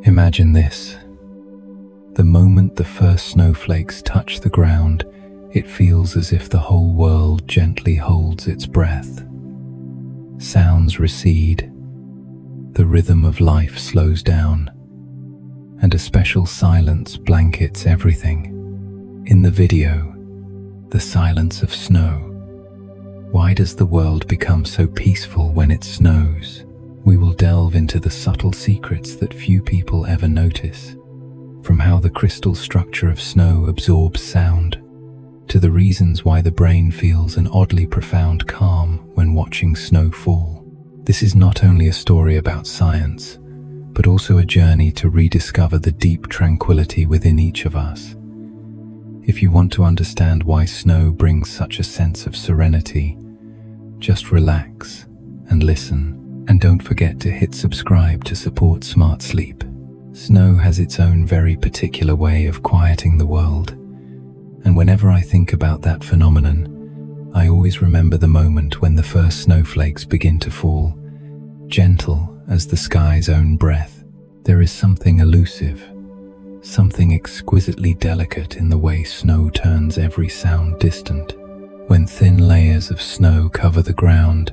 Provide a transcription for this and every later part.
Imagine this. The moment the first snowflakes touch the ground, it feels as if the whole world gently holds its breath. Sounds recede, the rhythm of life slows down, and a special silence blankets everything. In the video, the silence of snow. Why does the world become so peaceful when it snows? We will delve into the subtle secrets that few people ever notice, from how the crystal structure of snow absorbs sound, to the reasons why the brain feels an oddly profound calm when watching snow fall. This is not only a story about science, but also a journey to rediscover the deep tranquility within each of us. If you want to understand why snow brings such a sense of serenity, just relax and listen. And don't forget to hit subscribe to support smart sleep. Snow has its own very particular way of quieting the world. And whenever I think about that phenomenon, I always remember the moment when the first snowflakes begin to fall, gentle as the sky's own breath. There is something elusive, something exquisitely delicate in the way snow turns every sound distant. When thin layers of snow cover the ground,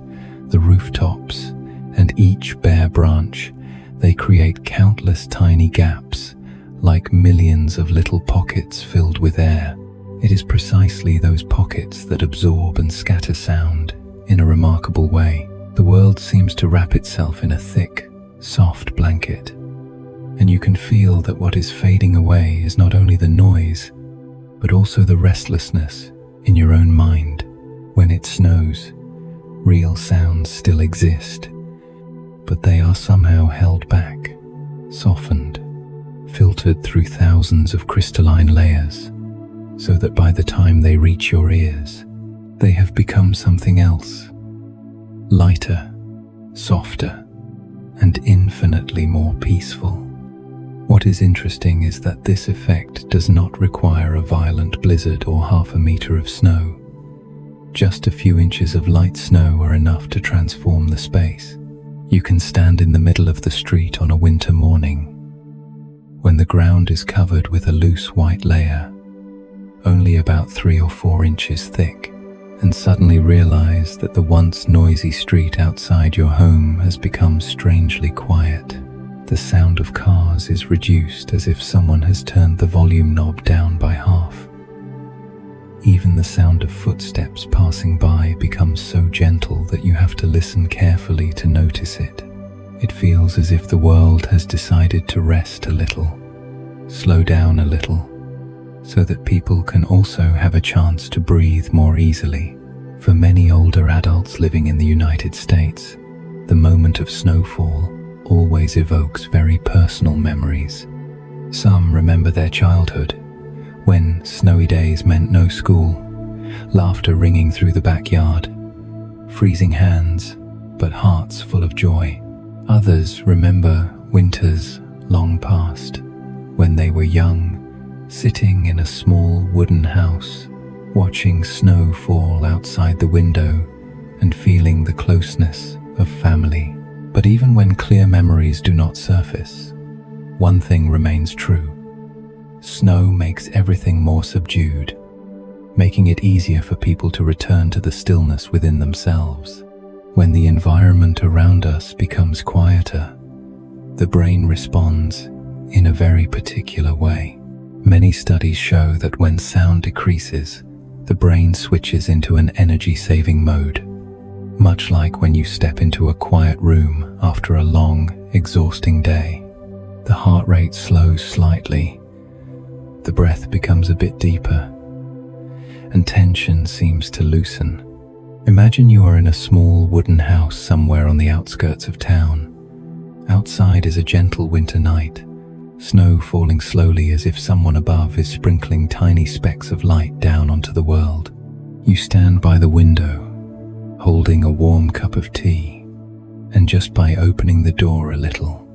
the rooftops, and each bare branch, they create countless tiny gaps, like millions of little pockets filled with air. It is precisely those pockets that absorb and scatter sound in a remarkable way. The world seems to wrap itself in a thick, soft blanket, and you can feel that what is fading away is not only the noise, but also the restlessness in your own mind. When it snows, real sounds still exist, but they are somehow held back, softened, filtered through thousands of crystalline layers, so that by the time they reach your ears, they have become something else, lighter, softer, and infinitely more peaceful. What is interesting is that this effect does not require a violent blizzard or half a meter of snow. Just a few inches of light snow are enough to transform the space. You can stand in the middle of the street on a winter morning, when the ground is covered with a loose white layer, only about 3 or 4 inches thick, and suddenly realize that the once noisy street outside your home has become strangely quiet. The sound of cars is reduced as if someone has turned the volume knob down by half. Even the sound of footsteps passing by becomes so gentle that you have to listen carefully to notice it. It feels as if the world has decided to rest a little, slow down a little, so that people can also have a chance to breathe more easily. For many older adults living in the United States, the moment of snowfall always evokes very personal memories. Some remember their childhood, when snowy days meant no school, laughter ringing through the backyard, freezing hands, but hearts full of joy. Others remember winters long past, when they were young, sitting in a small wooden house, watching snow fall outside the window and feeling the closeness of family. But even when clear memories do not surface, one thing remains true. Snow makes everything more subdued, making it easier for people to return to the stillness within themselves. When the environment around us becomes quieter, the brain responds in a very particular way. Many studies show that when sound decreases, the brain switches into an energy-saving mode, much like when you step into a quiet room after a long, exhausting day. The heart rate slows slightly, the breath becomes a bit deeper, and tension seems to loosen. Imagine you are in a small wooden house somewhere on the outskirts of town. Outside is a gentle winter night, snow falling slowly as if someone above is sprinkling tiny specks of light down onto the world. You stand by the window, holding a warm cup of tea, and just by opening the door a little,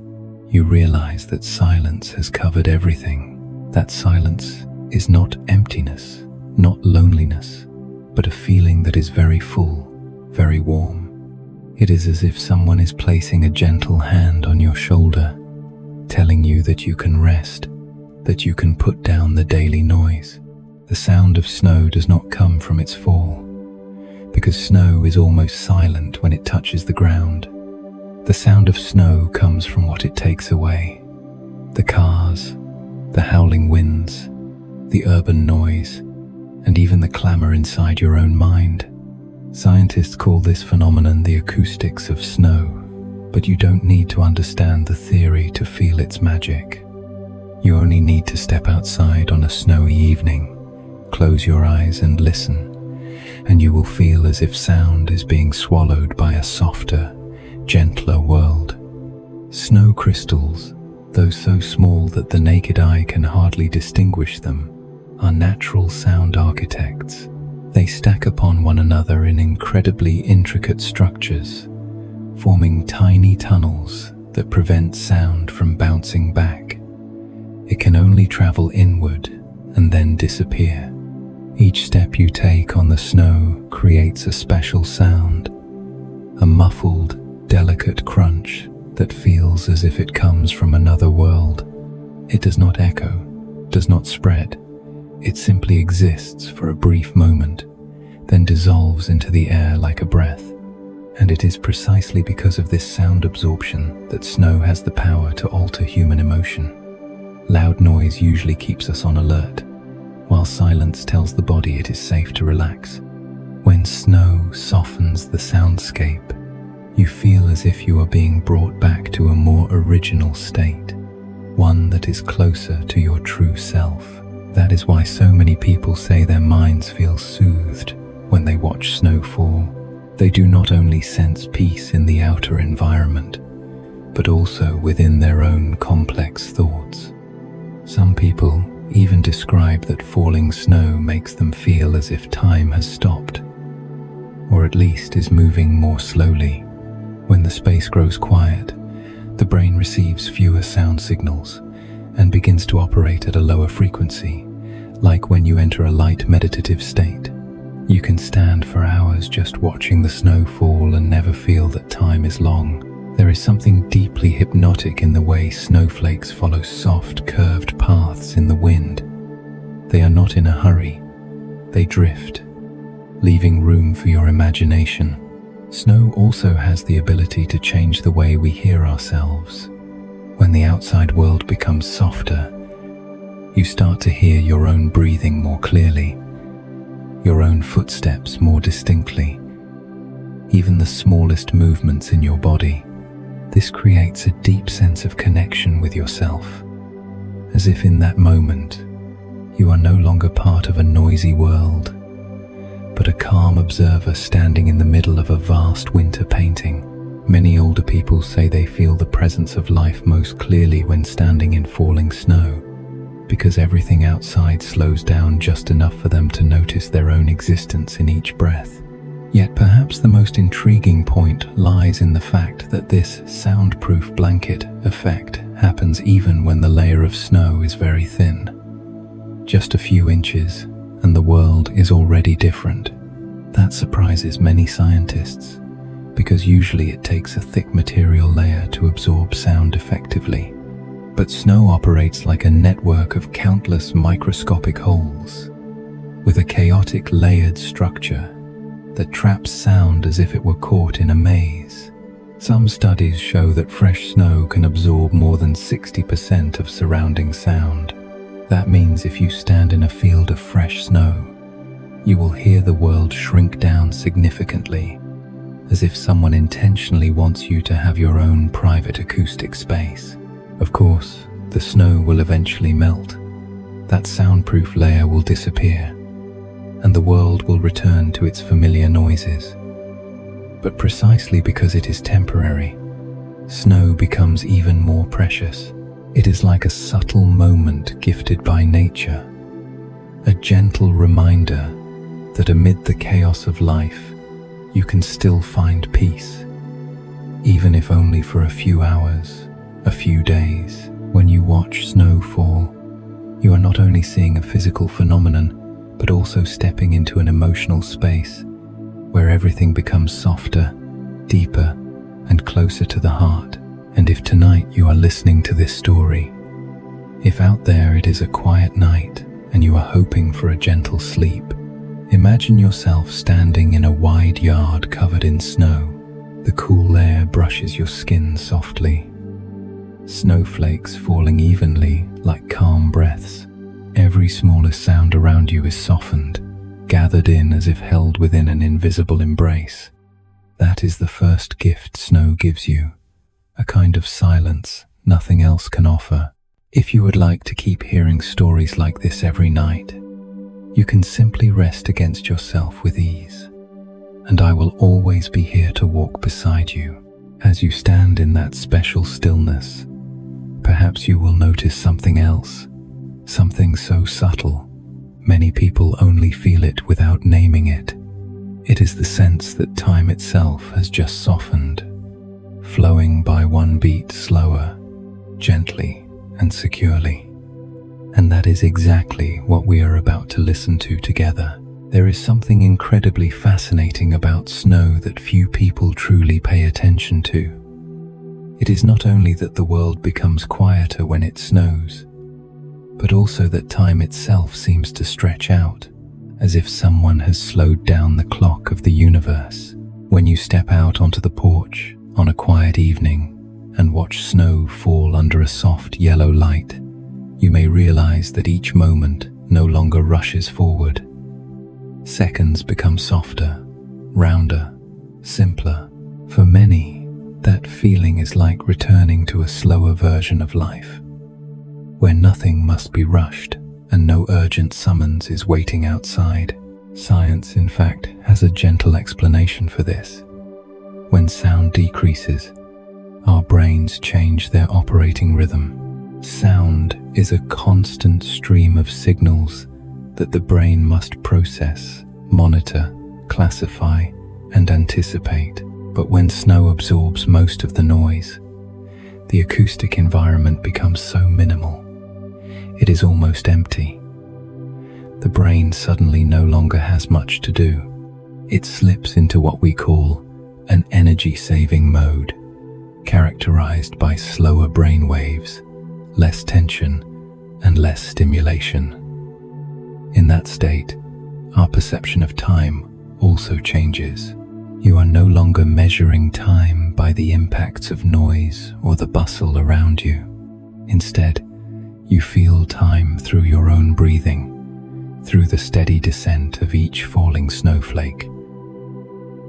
you realize that silence has covered everything. That silence is not emptiness, not loneliness, but a feeling that is very full, very warm. It is as if someone is placing a gentle hand on your shoulder, telling you that you can rest, that you can put down the daily noise. The sound of snow does not come from its fall, because snow is almost silent when it touches the ground. The sound of snow comes from what it takes away. The cars, the howling winds, the urban noise, and even the clamor inside your own mind. Scientists call this phenomenon the acoustics of snow, but you don't need to understand the theory to feel its magic. You only need to step outside on a snowy evening, close your eyes and listen, and you will feel as if sound is being swallowed by a softer, gentler world. Snow crystals, though so small that the naked eye can hardly distinguish them, are natural sound architects. They stack upon one another in incredibly intricate structures, forming tiny tunnels that prevent sound from bouncing back. It can only travel inward and then disappear. Each step you take on the snow creates a special sound, a muffled, delicate crunch that feels as if it comes from another world. It does not echo, does not spread. It simply exists for a brief moment, then dissolves into the air like a breath. And it is precisely because of this sound absorption that snow has the power to alter human emotion. Loud noise usually keeps us on alert, while silence tells the body it is safe to relax. When snow softens the soundscape, you feel as if you are being brought back to a more original state, one that is closer to your true self. That is why so many people say their minds feel soothed when they watch snow fall. They do not only sense peace in the outer environment, but also within their own complex thoughts. Some people even describe that falling snow makes them feel as if time has stopped, or at least is moving more slowly. When the space grows quiet, the brain receives fewer sound signals and begins to operate at a lower frequency, like when you enter a light meditative state. You can stand for hours just watching the snow fall and never feel that time is long. There is something deeply hypnotic in the way snowflakes follow soft, curved paths in the wind. They are not in a hurry. They drift, leaving room for your imagination. Snow also has the ability to change the way we hear ourselves. When the outside world becomes softer, you start to hear your own breathing more clearly, your own footsteps more distinctly, even the smallest movements in your body. This creates a deep sense of connection with yourself, as if in that moment you are no longer part of a noisy world, but a calm observer standing in the middle of a vast winter painting. Many older people say they feel the presence of life most clearly when standing in falling snow, because everything outside slows down just enough for them to notice their own existence in each breath. Yet perhaps the most intriguing point lies in the fact that this soundproof blanket effect happens even when the layer of snow is very thin. Just a few inches, and the world is already different. That surprises many scientists, because usually it takes a thick material layer to absorb sound effectively. But snow operates like a network of countless microscopic holes, with a chaotic layered structure that traps sound as if it were caught in a maze. Some studies show that fresh snow can absorb more than 60% of surrounding sound. That means if you stand in a field of fresh snow, you will hear the world shrink down significantly, as if someone intentionally wants you to have your own private acoustic space. Of course, the snow will eventually melt. That soundproof layer will disappear, and the world will return to its familiar noises. But precisely because it is temporary, snow becomes even more precious. It is like a subtle moment gifted by nature, a gentle reminder that amid the chaos of life, you can still find peace, even if only for a few hours, a few days. When you watch snow fall, you are not only seeing a physical phenomenon, but also stepping into an emotional space where everything becomes softer, deeper, and closer to the heart. And And if tonight you are listening to this story, if out there it is a quiet night and you are hoping for a gentle sleep, imagine yourself standing in a wide yard covered in snow. The cool air brushes your skin softly, snowflakes falling evenly like calm breaths. Every smallest sound around you is softened, gathered in as if held within an invisible embrace. That is the first gift snow gives you, a kind of silence nothing else can offer. If you would like to keep hearing stories like this every night, you can simply rest against yourself with ease, and I will always be here to walk beside you as you stand in that special stillness. Perhaps you will notice something else, something so subtle, many people only feel it without naming it. It is the sense that time itself has just softened, flowing by one beat slower, gently and securely. And that is exactly what we are about to listen to together. There is something incredibly fascinating about snow that few people truly pay attention to. It is not only that the world becomes quieter when it snows, but also that time itself seems to stretch out, as if someone has slowed down the clock of the universe. When you step out onto the porch on a quiet evening and watch snow fall under a soft yellow light, you may realize that each moment no longer rushes forward. Seconds become softer, rounder, simpler. For many, that feeling is like returning to a slower version of life, where nothing must be rushed and no urgent summons is waiting outside. Science, in fact, has a gentle explanation for this. When sound decreases, our brains change their operating rhythm. Sound is a constant stream of signals that the brain must process, monitor, classify, and anticipate. But when snow absorbs most of the noise, the acoustic environment becomes so minimal. It is almost empty. The brain suddenly no longer has much to do. It slips into what we call an energy-saving mode, characterized by slower brain waves, less tension, and less stimulation. In that state, our perception of time also changes. You are no longer measuring time by the impacts of noise or the bustle around you. Instead, you feel time through your own breathing, through the steady descent of each falling snowflake.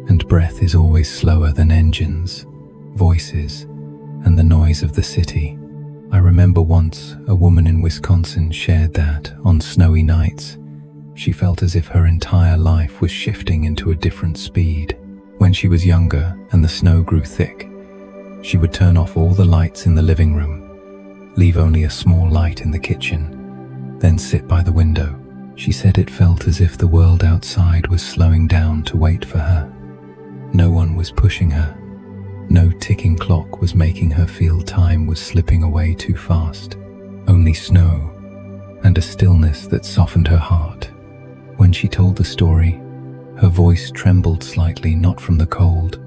And breath is always slower than engines, voices, and the noise of the city. I remember once a woman in Wisconsin shared that, on snowy nights, she felt as if her entire life was shifting into a different speed. When she was younger and the snow grew thick, she would turn off all the lights in the living room, leave only a small light in the kitchen, then sit by the window. She said it felt as if the world outside was slowing down to wait for her. No one was pushing her. No ticking clock was making her feel time was slipping away too fast. Only snow and a stillness that softened her heart. When she told the story, her voice trembled slightly, not from the cold,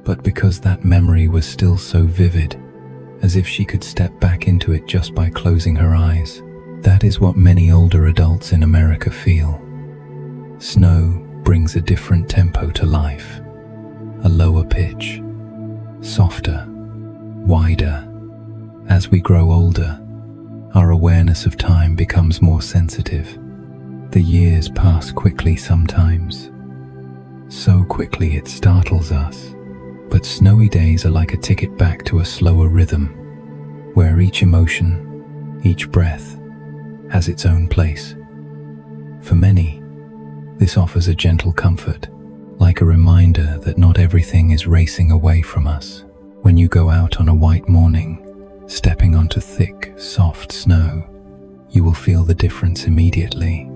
but because that memory was still so vivid, as if she could step back into it just by closing her eyes. That is what many older adults in America feel. Snow brings a different tempo to life, a lower pitch, softer, wider. As we grow older, our awareness of time becomes more sensitive. The years pass quickly sometimes, so quickly it startles us. But snowy days are like a ticket back to a slower rhythm, where each emotion, each breath, has its own place. For many, this offers a gentle comfort, like a reminder that not everything is racing away from us. When you go out on a white morning, stepping onto thick, soft snow, you will feel the difference immediately.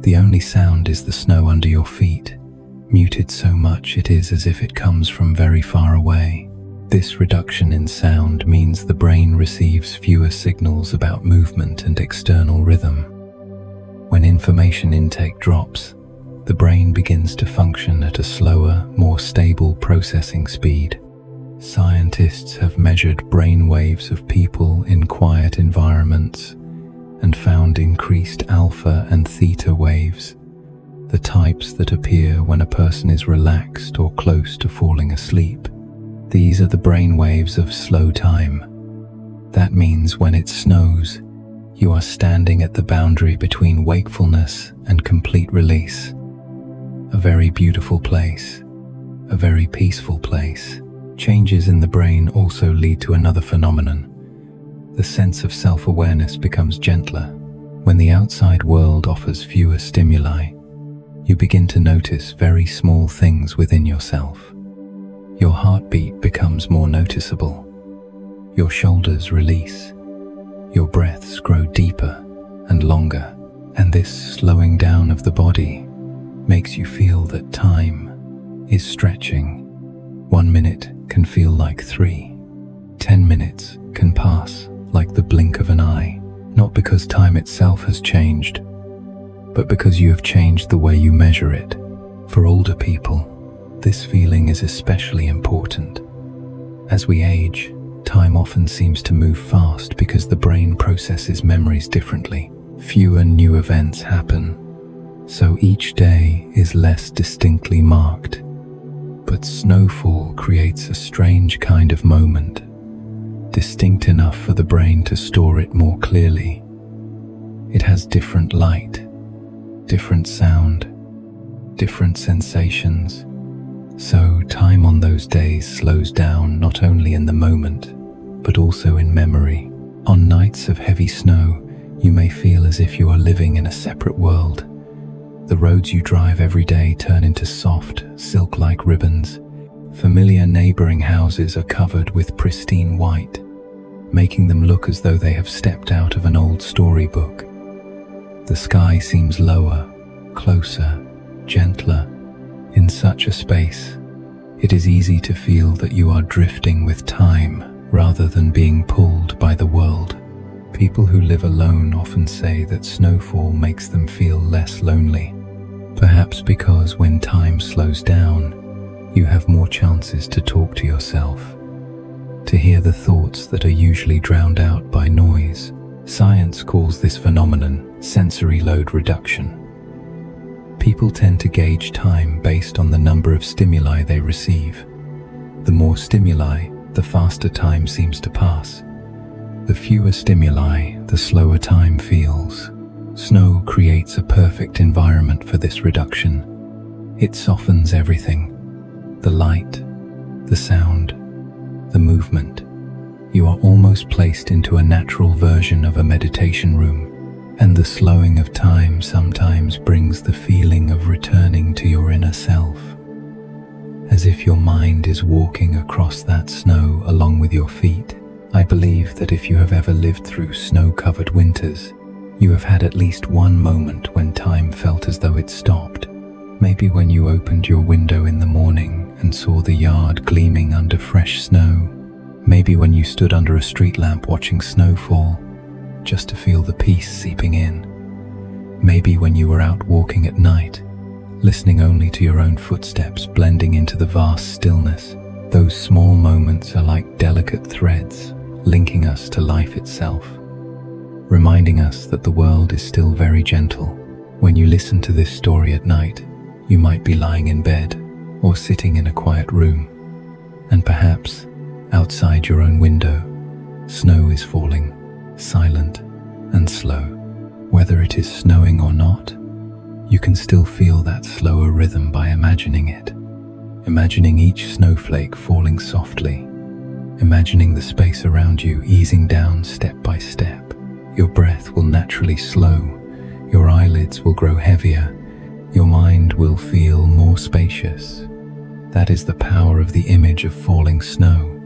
The only sound is the snow under your feet, muted so much it is as if it comes from very far away. This reduction in sound means the brain receives fewer signals about movement and external rhythm. When information intake drops, the brain begins to function at a slower, more stable processing speed. Scientists have measured brain waves of people in quiet environments and found increased alpha and theta waves, the types that appear when a person is relaxed or close to falling asleep. These are the brain waves of slow time. That means when it snows, you are standing at the boundary between wakefulness and complete release. A very beautiful place, a very peaceful place. Changes in the brain also lead to another phenomenon. The sense of self-awareness becomes gentler. When the outside world offers fewer stimuli, you begin to notice very small things within yourself. Your heartbeat becomes more noticeable. Your shoulders release. Your breaths grow deeper and longer. And this slowing down of the body makes you feel that time is stretching. 1 minute can feel like 3. 10 minutes can pass like the blink of an eye, not because time itself has changed, but because you have changed the way you measure it. For older people, this feeling is especially important. As we age, time often seems to move fast because the brain processes memories differently. Fewer new events happen, so each day is less distinctly marked. But snowfall creates a strange kind of moment, distinct enough for the brain to store it more clearly. It has different light, different sound, different sensations. So time on those days slows down not only in the moment, but also in memory. On nights of heavy snow, you may feel as if you are living in a separate world. The roads you drive every day turn into soft, silk-like ribbons. Familiar neighboring houses are covered with pristine white, making them look as though they have stepped out of an old storybook. The sky seems lower, closer, gentler. In such a space, it is easy to feel that you are drifting with time rather than being pulled by the world. People who live alone often say that snowfall makes them feel less lonely, perhaps because when time slows down, you have more chances to talk to yourself, to hear the thoughts that are usually drowned out by noise. Science calls this phenomenon sensory load reduction. People tend to gauge time based on the number of stimuli they receive. The more stimuli, the faster time seems to pass. The fewer stimuli, the slower time feels. Snow creates a perfect environment for this reduction. It softens everything. The light, the sound, the movement. You are almost placed into a natural version of a meditation room. And the slowing of time sometimes brings the feeling of returning to your inner self, as if your mind is walking across that snow along with your feet. I believe that if you have ever lived through snow-covered winters, you have had at least one moment when time felt as though it stopped. Maybe when you opened your window in the morning and saw the yard gleaming under fresh snow. Maybe when you stood under a street lamp watching snowfall, just to feel the peace seeping in. Maybe when you were out walking at night, listening only to your own footsteps blending into the vast stillness. Those small moments are like delicate threads, linking us to life itself, reminding us that the world is still very gentle. When you listen to this story at night, you might be lying in bed or sitting in a quiet room, and perhaps outside your own window, snow is falling, silent and slow. Whether it is snowing or not, you can still feel that slower rhythm by imagining it. Imagining each snowflake falling softly. Imagining the space around you easing down step by step. Your breath will naturally slow. Your eyelids will grow heavier. Your mind will feel more spacious. That is the power of the image of falling snow.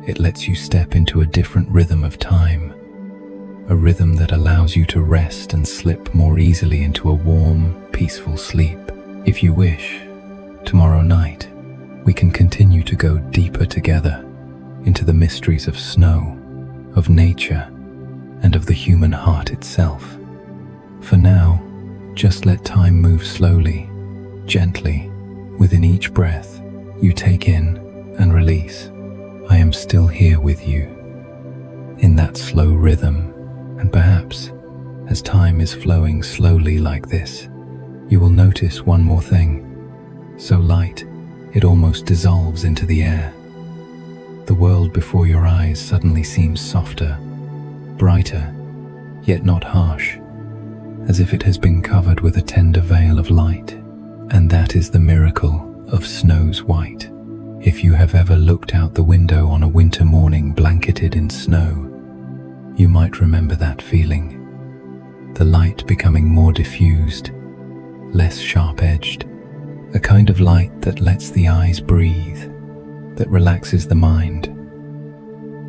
It lets you step into a different rhythm of time, a rhythm that allows you to rest and slip more easily into a warm, peaceful sleep. If you wish, tomorrow night, we can continue to go deeper together into the mysteries of snow, of nature, and of the human heart itself. For now, just let time move slowly, gently, within each breath you take in and release. I am still here with you, in that slow rhythm, and perhaps, as time is flowing slowly like this, you will notice one more thing. So light, it almost dissolves into the air. The world before your eyes suddenly seems softer, brighter, yet not harsh, as if it has been covered with a tender veil of light. And that is the miracle of snow's white. If you have ever looked out the window on a winter morning blanketed in snow, you might remember that feeling. The light becoming more diffused, less sharp-edged, a kind of light that lets the eyes breathe, that relaxes the mind,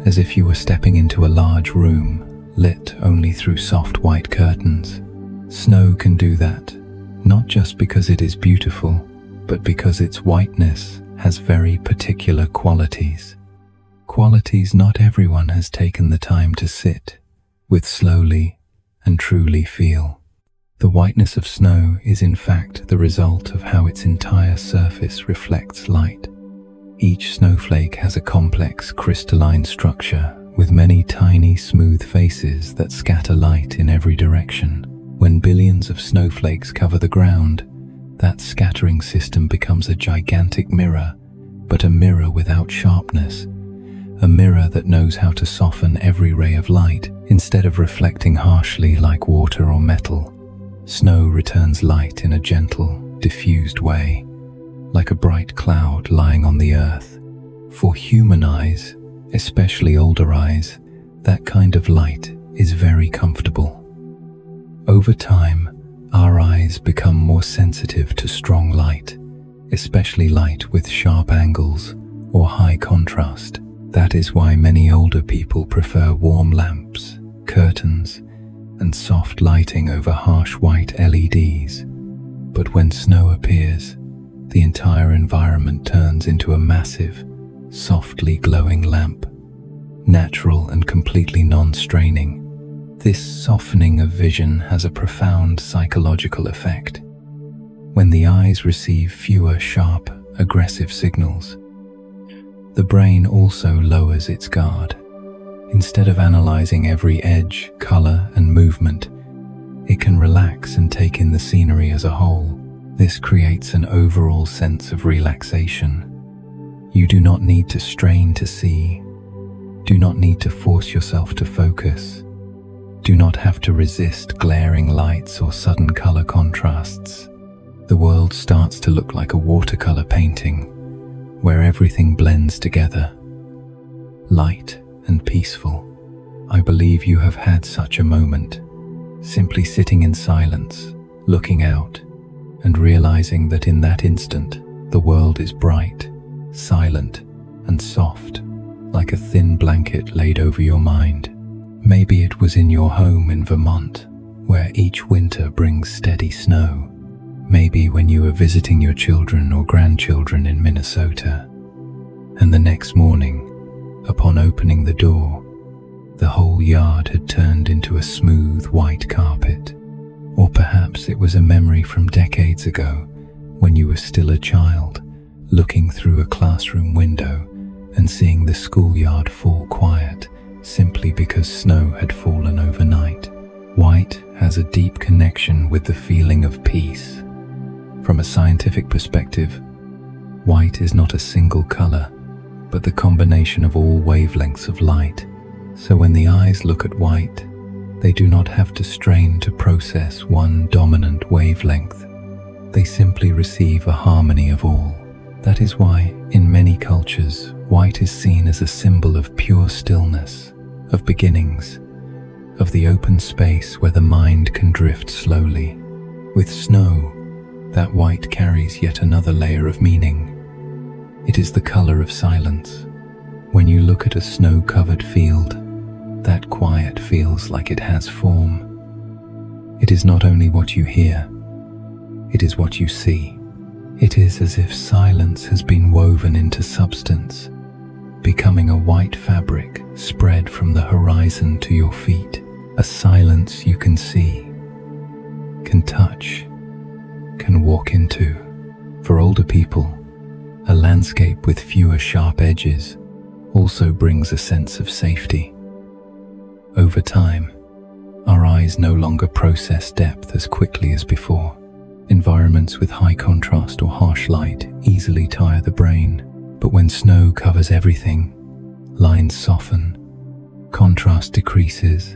as if you were stepping into a large room lit only through soft white curtains. Snow can do that, not just because it is beautiful, but because its whiteness has very particular qualities. Qualities not everyone has taken the time to sit with slowly and truly feel. The whiteness of snow is in fact the result of how its entire surface reflects light. Each snowflake has a complex crystalline structure with many tiny smooth faces that scatter light in every direction. When billions of snowflakes cover the ground, that scattering system becomes a gigantic mirror, but a mirror without sharpness, a mirror that knows how to soften every ray of light instead of reflecting harshly like water or metal. Snow returns light in a gentle, diffused way, like a bright cloud lying on the earth. For human eyes, especially older eyes, that kind of light is very comfortable. Over time, our eyes become more sensitive to strong light, especially light with sharp angles or high contrast. That is why many older people prefer warm lamps, curtains, and soft lighting over harsh white LEDs. But when snow appears, the entire environment turns into a massive, softly glowing lamp, natural and completely non-straining. This softening of vision has a profound psychological effect. When the eyes receive fewer sharp, aggressive signals, the brain also lowers its guard. Instead of analyzing every edge, color, and movement, it can relax and take in the scenery as a whole. This creates an overall sense of relaxation. You do not need to strain to see, do not need to force yourself to focus, do not have to resist glaring lights or sudden color contrasts. The world starts to look like a watercolor painting, where everything blends together, light and peaceful. I believe you have had such a moment, simply sitting in silence, looking out, and realizing that in that instant, the world is bright, silent, and soft, like a thin blanket laid over your mind. Maybe it was in your home in Vermont, where each winter brings steady snow. Maybe when you were visiting your children or grandchildren in Minnesota, and the next morning, upon opening the door, the whole yard had turned into a smooth white carpet. Or perhaps it was a memory from decades ago, when you were still a child, looking through a classroom window and seeing the schoolyard fall quiet simply because snow had fallen overnight. White has a deep connection with the feeling of peace. From a scientific perspective, white is not a single color, but the combination of all wavelengths of light. So when the eyes look at white, they do not have to strain to process one dominant wavelength. They simply receive a harmony of all. That is why, in many cultures, white is seen as a symbol of pure stillness, of beginnings, of the open space where the mind can drift slowly. With snow, that white carries yet another layer of meaning. It is the color of silence. When you look at a snow-covered field, that quiet feels like it has form. It is not only what you hear, it is what you see. It is as if silence has been woven into substance, becoming a white fabric spread from the horizon to your feet. A silence you can see, can touch, can walk into. For older people, a landscape with fewer sharp edges, also brings a sense of safety. Over time, our eyes no longer process depth as quickly as before. Environments with high contrast or harsh light easily tire the brain, but when snow covers everything, lines soften, contrast decreases,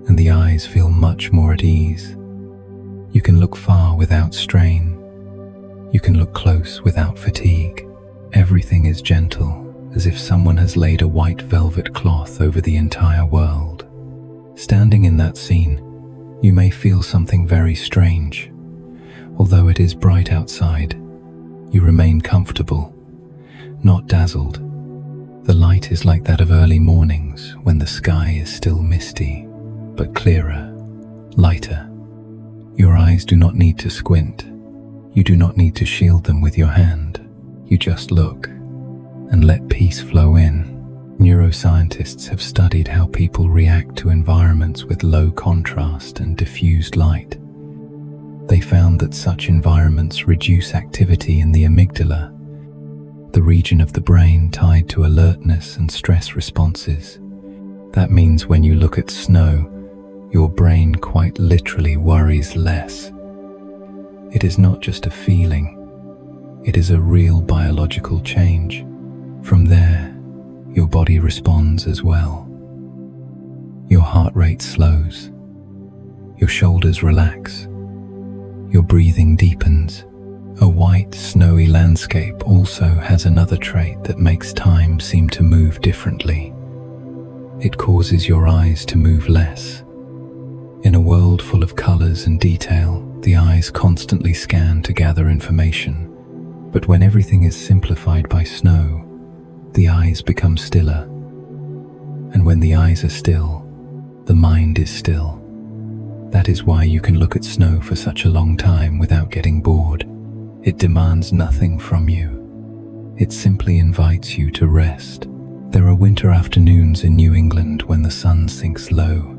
and the eyes feel much more at ease. You can look far without strain. You can look close without fatigue. Everything is gentle, as if someone has laid a white velvet cloth over the entire world. Standing in that scene, you may feel something very strange. Although it is bright outside, you remain comfortable, not dazzled. The light is like that of early mornings when the sky is still misty, but clearer, lighter. Your eyes do not need to squint. You do not need to shield them with your hand. You just look and let peace flow in. Neuroscientists have studied how people react to environments with low contrast and diffused light. They found that such environments reduce activity in the amygdala, the region of the brain tied to alertness and stress responses. That means when you look at snow, your brain quite literally worries less. It is not just a feeling, it is a real biological change. From there, your body responds as well. Your heart rate slows, your shoulders relax, your breathing deepens. A white, snowy landscape also has another trait that makes time seem to move differently. It causes your eyes to move less. In a world full of colors and detail, the eyes constantly scan to gather information. But when everything is simplified by snow, the eyes become stiller. And when the eyes are still, the mind is still. That is why you can look at snow for such a long time without getting bored. It demands nothing from you. It simply invites you to rest. There are winter afternoons in New England when the sun sinks low.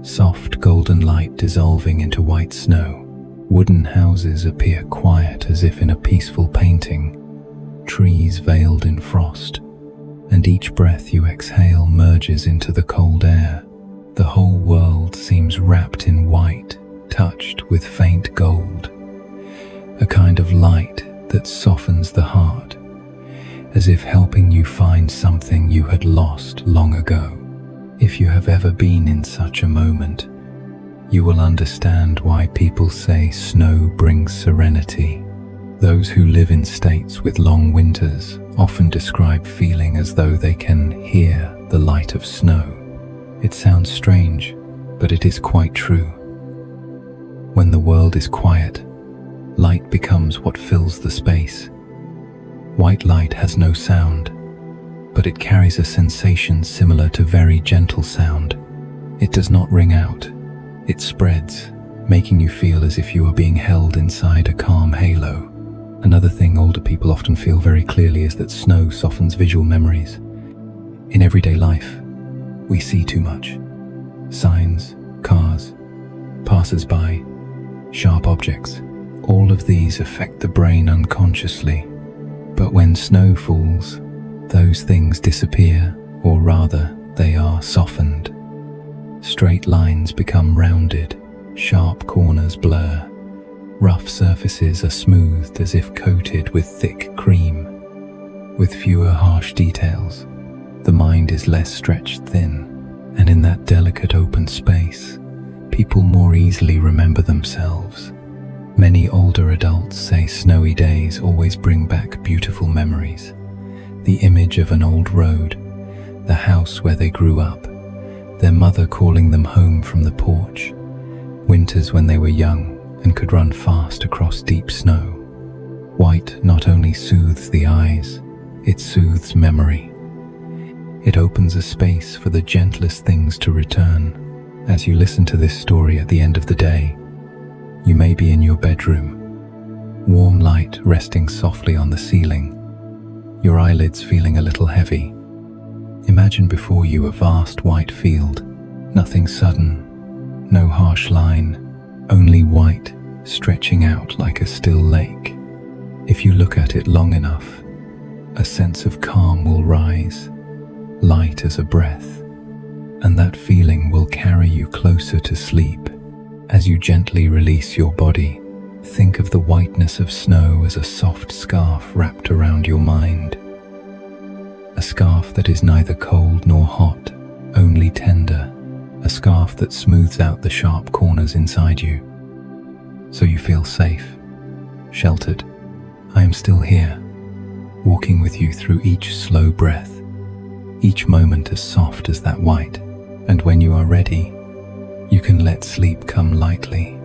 Soft golden light dissolving into white snow. Wooden houses appear quiet as if in a peaceful painting. Trees veiled in frost. And each breath you exhale merges into the cold air. The whole world seems wrapped in white, touched with faint gold. A kind of light that softens the heart, as if helping you find something you had lost long ago. If you have ever been in such a moment, you will understand why people say snow brings serenity. Those who live in states with long winters often describe feeling as though they can hear the light of snow. It sounds strange, but it is quite true. When the world is quiet, light becomes what fills the space. White light has no sound, but it carries a sensation similar to very gentle sound. It does not ring out. It spreads, making you feel as if you are being held inside a calm halo. Another thing older people often feel very clearly is that snow softens visual memories. In everyday life, we see too much. Signs, cars, passers-by, sharp objects. All of these affect the brain unconsciously. But when snow falls, those things disappear, or rather, they are softened. Straight lines become rounded, sharp corners blur. Rough surfaces are smoothed as if coated with thick cream. With fewer harsh details, the mind is less stretched thin, and in that delicate open space, people more easily remember themselves. Many older adults say snowy days always bring back beautiful memories. The image of an old road, the house where they grew up, their mother calling them home from the porch, winters when they were young and could run fast across deep snow. White not only soothes the eyes, it soothes memory. It opens a space for the gentlest things to return. As you listen to this story at the end of the day, you may be in your bedroom, warm light resting softly on the ceiling, your eyelids feeling a little heavy. Imagine before you a vast white field, nothing sudden, no harsh line, only white, stretching out like a still lake. If you look at it long enough, a sense of calm will rise, light as a breath, and that feeling will carry you closer to sleep. As you gently release your body, think of the whiteness of snow as a soft scarf wrapped around your mind. A scarf that is neither cold nor hot, only tender. A scarf that smooths out the sharp corners inside you, so you feel safe, sheltered. I am still here, walking with you through each slow breath, each moment as soft as that white. And when you are ready, you can let sleep come lightly,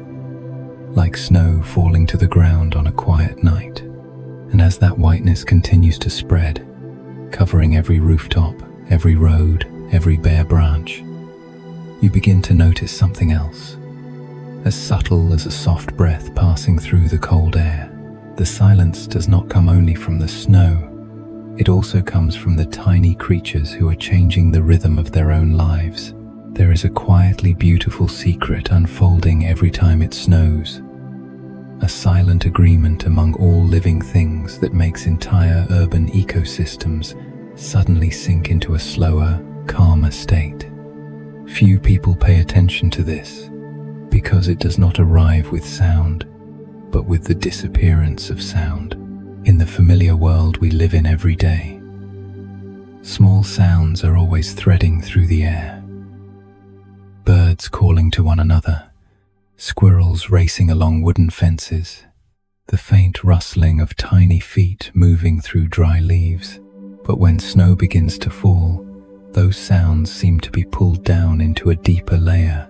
like snow falling to the ground on a quiet night. And as that whiteness continues to spread, covering every rooftop, every road, every bare branch, you begin to notice something else, as subtle as a soft breath passing through the cold air. The silence does not come only from the snow, it also comes from the tiny creatures who are changing the rhythm of their own lives. There is a quietly beautiful secret unfolding every time it snows, a silent agreement among all living things that makes entire urban ecosystems suddenly sink into a slower, calmer state. Few people pay attention to this, because it does not arrive with sound, but with the disappearance of sound. In the familiar world we live in every day, small sounds are always threading through the air. Birds calling to one another, squirrels racing along wooden fences, the faint rustling of tiny feet moving through dry leaves. But when snow begins to fall, those sounds seem to be pulled down into a deeper layer,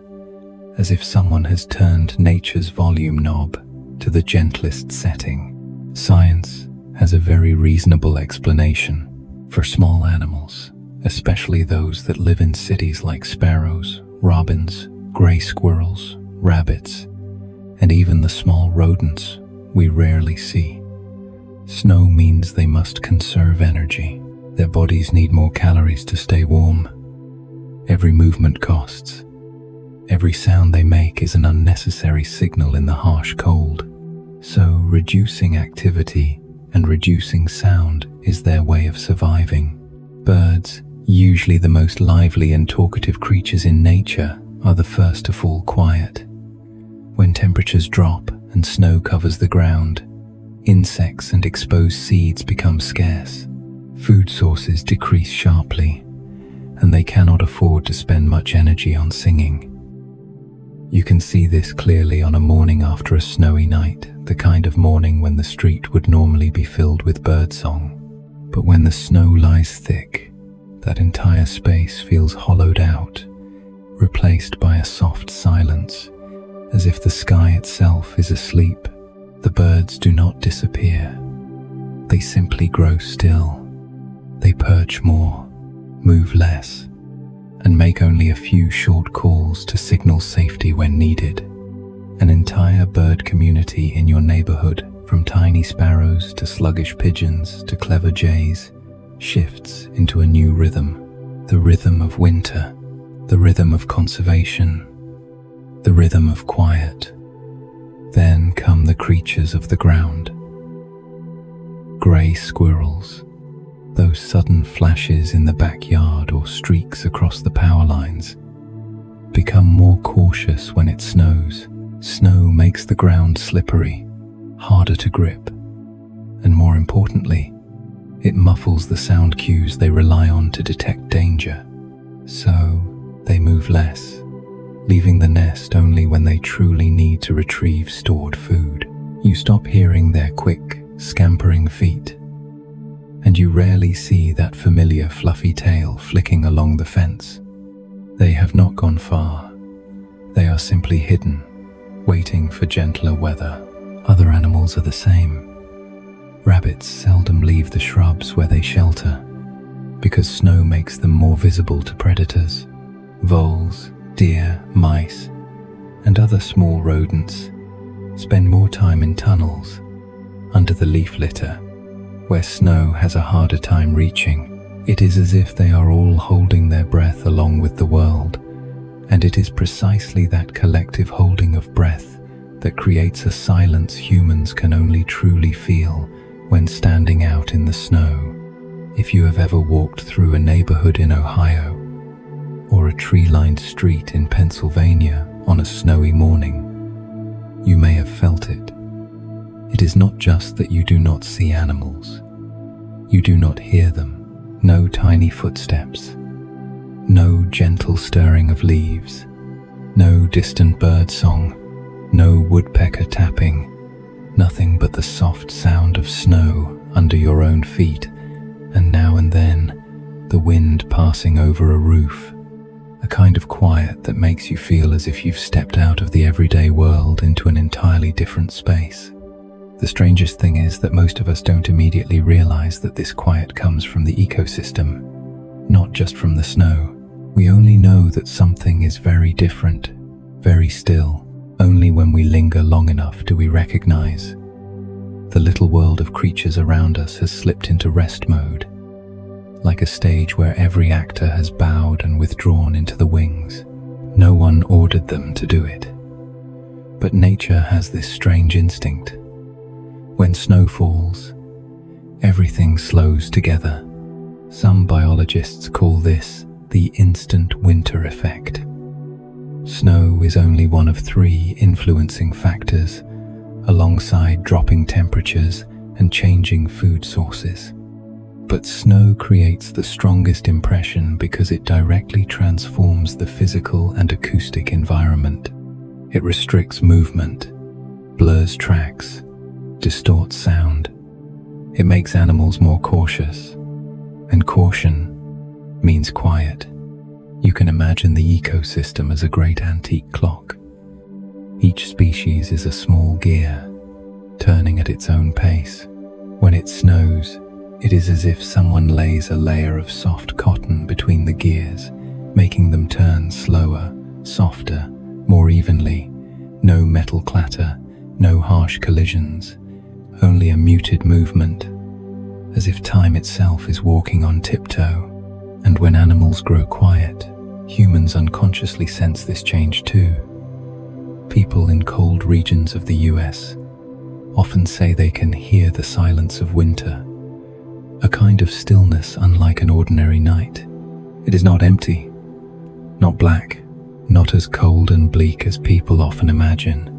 as if someone has turned nature's volume knob to the gentlest setting. Science has a very reasonable explanation. For small animals, especially those that live in cities like sparrows, robins, gray squirrels, rabbits, and even the small rodents we rarely see, snow means they must conserve energy. Their bodies need more calories to stay warm. Every movement costs. Every sound they make is an unnecessary signal in the harsh cold. So reducing activity and reducing sound is their way of surviving. Birds, usually the most lively and talkative creatures in nature, are the first to fall quiet. When temperatures drop and snow covers the ground, insects and exposed seeds become scarce. Food sources decrease sharply, and they cannot afford to spend much energy on singing. You can see this clearly on a morning after a snowy night, the kind of morning when the street would normally be filled with birdsong. But when the snow lies thick, that entire space feels hollowed out, replaced by a soft silence, as if the sky itself is asleep. The birds do not disappear. They simply grow still. They perch more, move less, and make only a few short calls to signal safety when needed. An entire bird community in your neighborhood, from tiny sparrows to sluggish pigeons to clever jays, shifts into a new rhythm. The rhythm of winter, the rhythm of conservation, the rhythm of quiet. Then come the creatures of the ground. Gray squirrels, those sudden flashes in the backyard or streaks across the power lines, become more cautious when it snows. Snow makes the ground slippery, harder to grip, and more importantly, it muffles the sound cues they rely on to detect danger. So they move less, leaving the nest only when they truly need to retrieve stored food. You stop hearing their quick, scampering feet, and you rarely see that familiar fluffy tail flicking along the fence. They have not gone far. They are simply hidden, waiting for gentler weather. Other animals are the same. Rabbits seldom leave the shrubs where they shelter, because snow makes them more visible to predators. Voles, deer, mice, and other small rodents spend more time in tunnels, under the leaf litter, where snow has a harder time reaching. It is as if they are all holding their breath along with the world, and it is precisely that collective holding of breath that creates a silence humans can only truly feel when standing out in the snow. If you have ever walked through a neighborhood in Ohio or a tree-lined street in Pennsylvania on a snowy morning, you may have felt it. It is not just that you do not see animals. You do not hear them. No tiny footsteps. No gentle stirring of leaves. No distant bird song. No woodpecker tapping. Nothing but the soft sound of snow under your own feet, and now and then the wind passing over a roof. A kind of quiet that makes you feel as if you've stepped out of the everyday world into an entirely different space. The strangest thing is that most of us don't immediately realize that this quiet comes from the ecosystem, not just from the snow. We only know that something is very different, very still. Only when we linger long enough do we recognize. The little world of creatures around us has slipped into rest mode, like a stage where every actor has bowed and withdrawn into the wings. No one ordered them to do it. But nature has this strange instinct. When snow falls, everything slows together. Some biologists call this the instant winter effect. Snow is only one of 3 influencing factors, alongside dropping temperatures and changing food sources. But snow creates the strongest impression because it directly transforms the physical and acoustic environment. It restricts movement, blurs tracks, distorts sound. It makes animals more cautious, and caution means quiet. You can imagine the ecosystem as a great antique clock. Each species is a small gear, turning at its own pace. When it snows, it is as if someone lays a layer of soft cotton between the gears, making them turn slower, softer, more evenly. No metal clatter, no harsh collisions, only a muted movement, as if time itself is walking on tiptoe. And when animals grow quiet, humans unconsciously sense this change too. People in cold regions of the US often say they can hear the silence of winter, a kind of stillness unlike an ordinary night. It is not empty, not black, not as cold and bleak as people often imagine.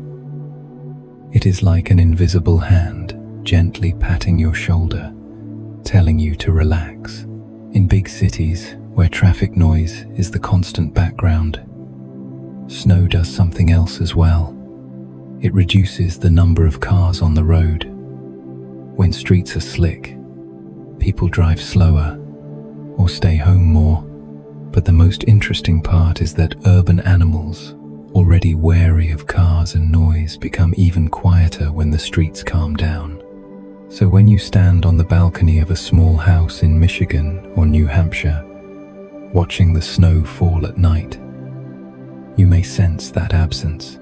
It is like an invisible hand gently patting your shoulder, telling you to relax. In big cities, where traffic noise is the constant background, snow does something else as well. It reduces the number of cars on the road. When streets are slick, people drive slower or stay home more. But the most interesting part is that urban animals, already wary of cars and noise, become even quieter when the streets calm down. So when you stand on the balcony of a small house in Michigan or New Hampshire, watching the snow fall at night, you may sense that absence.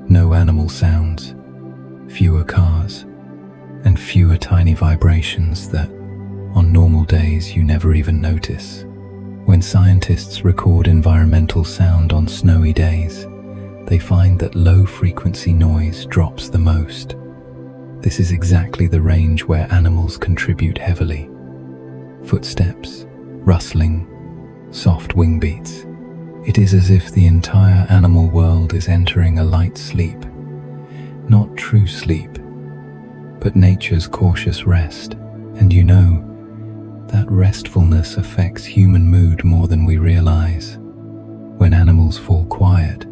No animal sounds, fewer cars, and fewer tiny vibrations that, on normal days, you never even notice. When scientists record environmental sound on snowy days, they find that low-frequency noise drops the most. This is exactly the range where animals contribute heavily. Footsteps, rustling, soft wing beats. It is as if the entire animal world is entering a light sleep. Not true sleep, but nature's cautious rest. And you know, that restfulness affects human mood more than we realize. When animals fall quiet,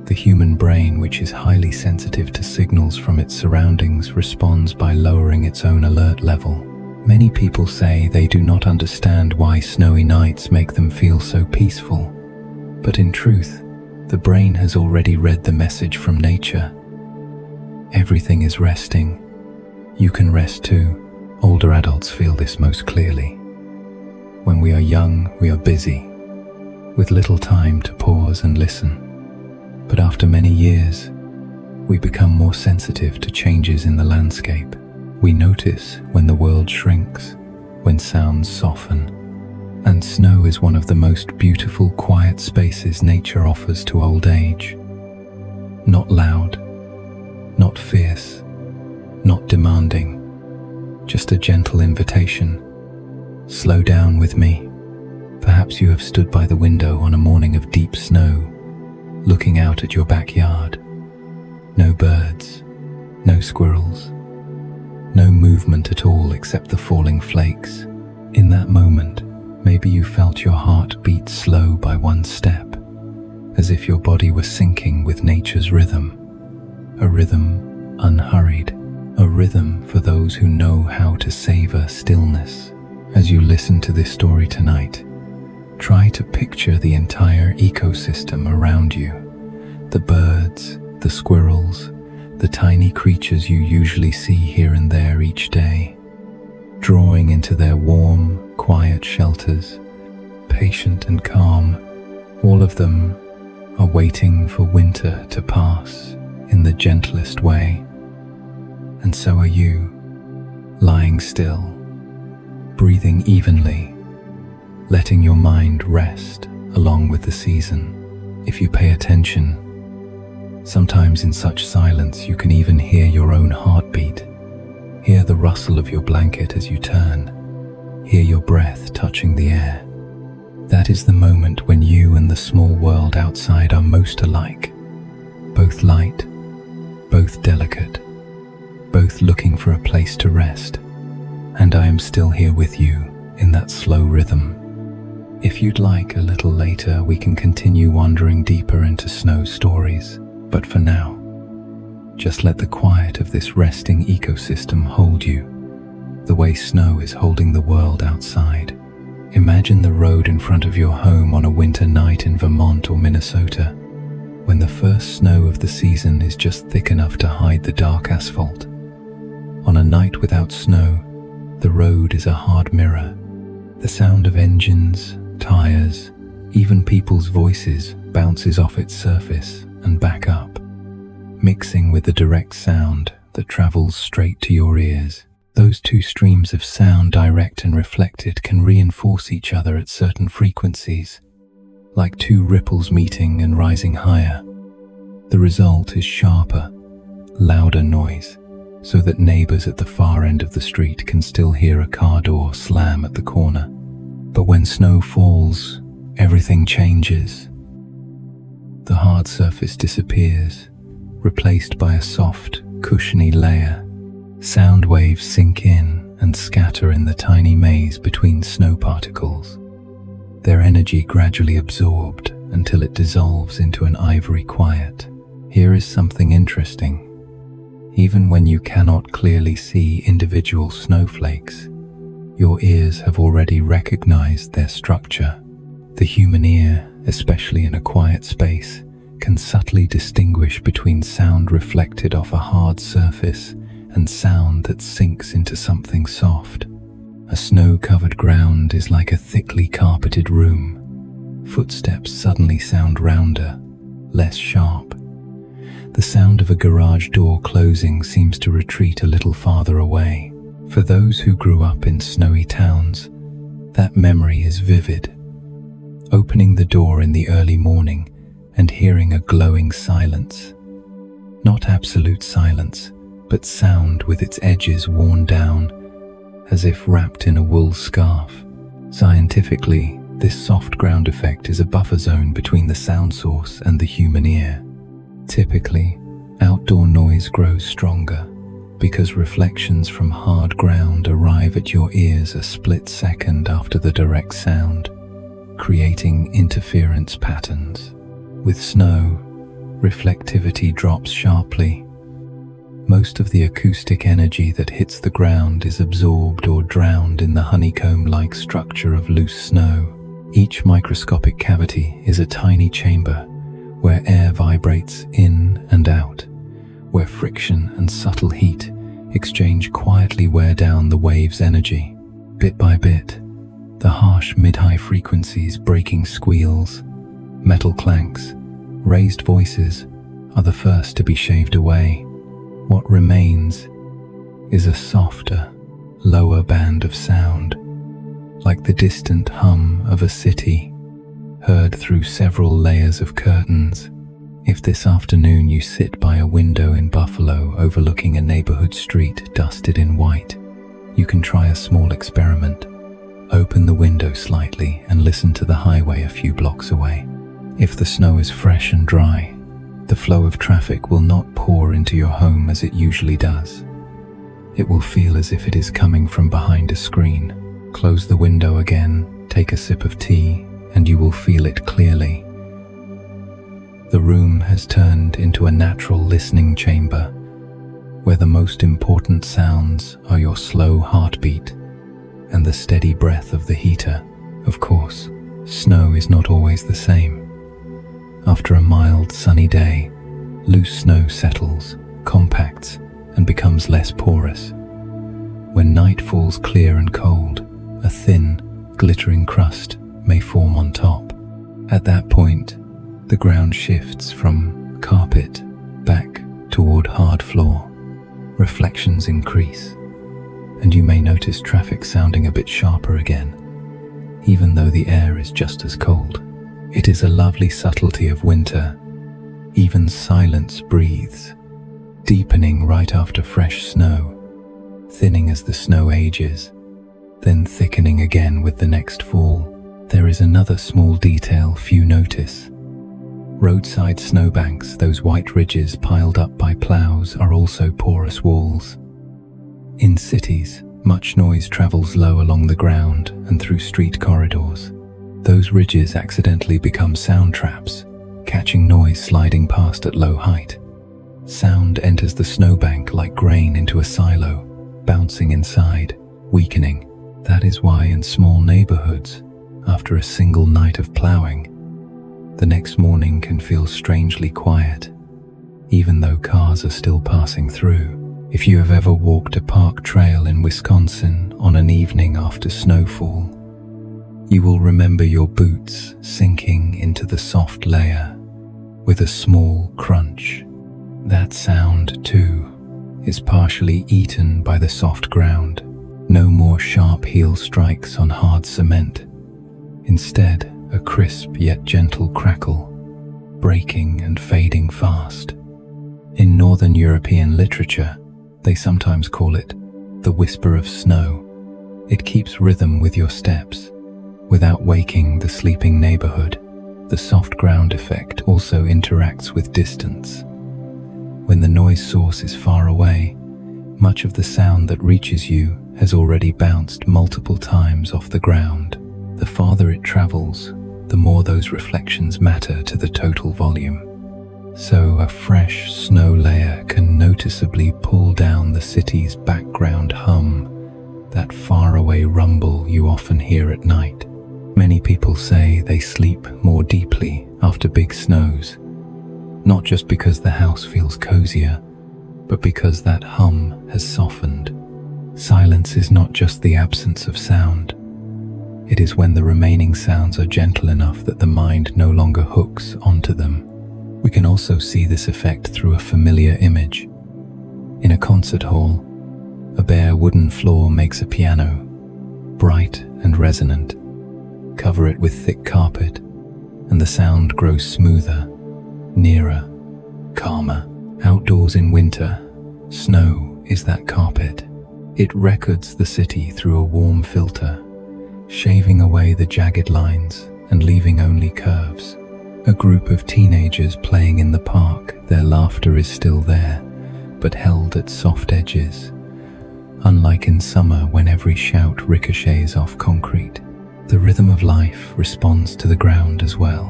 the human brain, which is highly sensitive to signals from its surroundings, responds by lowering its own alert level. Many people say they do not understand why snowy nights make them feel so peaceful. But in truth, the brain has already read the message from nature. Everything is resting. You can rest too. Older adults feel this most clearly. When we are young, we are busy, with little time to pause and listen. But after many years, we become more sensitive to changes in the landscape. We notice when the world shrinks, when sounds soften, and snow is one of the most beautiful, quiet spaces nature offers to old age. Not loud, not fierce, not demanding, just a gentle invitation. Slow down with me. Perhaps you have stood by the window on a morning of deep snow, looking out at your backyard. No birds, no squirrels, no movement at all except the falling flakes. In that moment, maybe you felt your heart beat slow by one step, as if your body were syncing with nature's rhythm. A rhythm unhurried, a rhythm for those who know how to savor stillness. As you listen to this story tonight, try to picture the entire ecosystem around you. The birds, the squirrels, the tiny creatures you usually see here and there each day, drawing into their warm, quiet shelters, patient and calm. All of them are waiting for winter to pass in the gentlest way. And so are you, lying still, breathing evenly, letting your mind rest along with the season. If you pay attention, sometimes in such silence you can even hear your own heartbeat, hear the rustle of your blanket as you turn, hear your breath touching the air. That is the moment when you and the small world outside are most alike, both light, both delicate, both looking for a place to rest. And I am still here with you in that slow rhythm. If you'd like, a little later we can continue wandering deeper into snow stories. But for now, just let the quiet of this resting ecosystem hold you, the way snow is holding the world outside. Imagine the road in front of your home on a winter night in Vermont or Minnesota, when the first snow of the season is just thick enough to hide the dark asphalt. On a night without snow, the road is a hard mirror. The sound of engines, tires, even people's voices bounces off its surface and back up, mixing with the direct sound that travels straight to your ears. Those two streams of sound, direct and reflected, can reinforce each other at certain frequencies, like two ripples meeting and rising higher. The result is sharper, louder noise, so that neighbors at the far end of the street can still hear a car door slam at the corner. But when snow falls, everything changes. The hard surface disappears, replaced by a soft, cushiony layer. Sound waves sink in and scatter in the tiny maze between snow particles, their energy gradually absorbed until it dissolves into an ivory quiet. Here is something interesting. Even when you cannot clearly see individual snowflakes, your ears have already recognized their structure. The human ear, especially in a quiet space, can subtly distinguish between sound reflected off a hard surface and sound that sinks into something soft. A snow-covered ground is like a thickly carpeted room. Footsteps suddenly sound rounder, less sharp. The sound of a garage door closing seems to retreat a little farther away. For those who grew up in snowy towns, that memory is vivid. Opening the door in the early morning and hearing a glowing silence. Not absolute silence, but sound with its edges worn down, as if wrapped in a wool scarf. Scientifically, this soft ground effect is a buffer zone between the sound source and the human ear. Typically, outdoor noise grows stronger because reflections from hard ground arrive at your ears a split second after the direct sound, creating interference patterns. With snow, reflectivity drops sharply. Most of the acoustic energy that hits the ground is absorbed or drowned in the honeycomb-like structure of loose snow. Each microscopic cavity is a tiny chamber where air vibrates in and out, where friction and subtle heat exchange quietly wear down the wave's energy. Bit by bit, the harsh mid-high frequencies, breaking squeals, metal clanks, raised voices are the first to be shaved away. What remains is a softer, lower band of sound, like the distant hum of a city, heard through several layers of curtains. If this afternoon you sit by a window in Buffalo overlooking a neighborhood street dusted in white, you can try a small experiment. Open the window slightly and listen to the highway a few blocks away. If the snow is fresh and dry, the flow of traffic will not pour into your home as it usually does. It will feel as if it is coming from behind a screen. Close the window again, take a sip of tea, and you will feel it clearly. The room has turned into a natural listening chamber, where the most important sounds are your slow heartbeat and the steady breath of the heater. Of course, snow is not always the same. After a mild, sunny day, loose snow settles, compacts, and becomes less porous. When night falls clear and cold, a thin, glittering crust may form on top. At that point, the ground shifts from carpet back toward hard floor. Reflections increase, and you may notice traffic sounding a bit sharper again, even though the air is just as cold. It is a lovely subtlety of winter. Even silence breathes, deepening right after fresh snow, thinning as the snow ages, then thickening again with the next fall. There is another small detail few notice. Roadside snowbanks, those white ridges piled up by plows, are also porous walls. In cities, much noise travels low along the ground and through street corridors. Those ridges accidentally become sound traps, catching noise sliding past at low height. Sound enters the snowbank like grain into a silo, bouncing inside, weakening. That is why in small neighborhoods, after a single night of plowing, the next morning can feel strangely quiet, even though cars are still passing through. If you have ever walked a park trail in Wisconsin on an evening after snowfall, you will remember your boots sinking into the soft layer with a small crunch. That sound, too, is partially eaten by the soft ground. No more sharp heel strikes on hard cement. Instead, a crisp yet gentle crackle, breaking and fading fast. In Northern European literature, they sometimes call it the whisper of snow. It keeps rhythm with your steps, without waking the sleeping neighborhood. The soft ground effect also interacts with distance. When the noise source is far away, much of the sound that reaches you has already bounced multiple times off the ground. The farther it travels, the more those reflections matter to the total volume. So a fresh snow layer can noticeably pull down the city's background hum, that faraway rumble you often hear at night. Many people say they sleep more deeply after big snows, not just because the house feels cozier, but because that hum has softened. Silence is not just the absence of sound. It is when the remaining sounds are gentle enough that the mind no longer hooks onto them. We can also see this effect through a familiar image. In a concert hall, a bare wooden floor makes a piano, bright and resonant. Cover it with thick carpet, and the sound grows smoother, nearer, calmer. Outdoors in winter, snow is that carpet. It records the city through a warm filter, shaving away the jagged lines and leaving only curves. A group of teenagers playing in the park, their laughter is still there, but held at soft edges. Unlike in summer when every shout ricochets off concrete, the rhythm of life responds to the ground as well.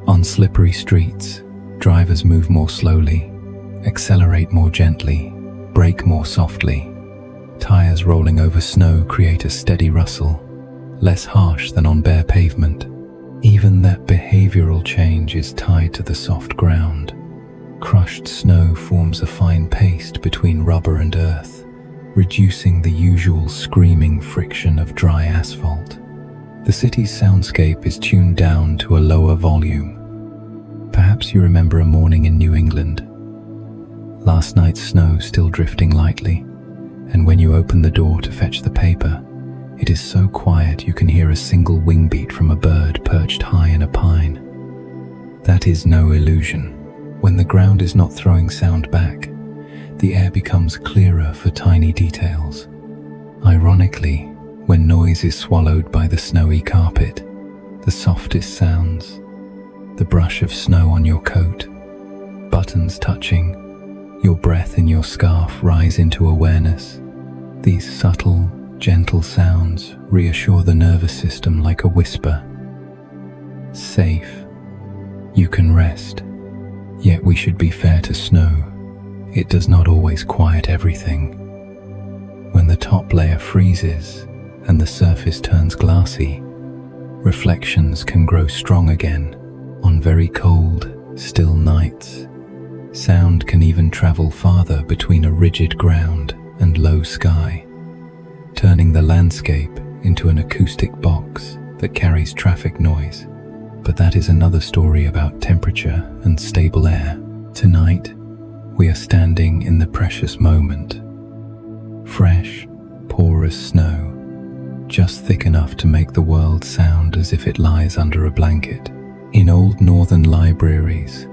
On slippery streets, drivers move more slowly, accelerate more gently, brake more softly. Tires rolling over snow create a steady rustle, less harsh than on bare pavement. Even that behavioral change is tied to the soft ground. Crushed snow forms a fine paste between rubber and earth, reducing the usual screaming friction of dry asphalt. The city's soundscape is tuned down to a lower volume. Perhaps you remember a morning in New England. Last night's snow still drifting lightly, and when you open the door to fetch the paper, it is so quiet you can hear a single wing beat from a bird perched high in a pine. That is no illusion. When the ground is not throwing sound back, the air becomes clearer for tiny details. Ironically, when noise is swallowed by the snowy carpet, the softest sounds, the brush of snow on your coat, buttons touching, your breath in your scarf rise into awareness. These subtle, gentle sounds reassure the nervous system like a whisper. Safe. You can rest. Yet we should be fair to snow. It does not always quiet everything. When the top layer freezes and the surface turns glassy, reflections can grow strong again on very cold, still nights. Sound can even travel farther between a rigid ground and low sky, turning the landscape into an acoustic box that carries traffic noise. But that is another story about temperature and stable air. Tonight, we are standing in the precious moment. Fresh, porous snow, just thick enough to make the world sound as if it lies under a blanket. In old northern libraries,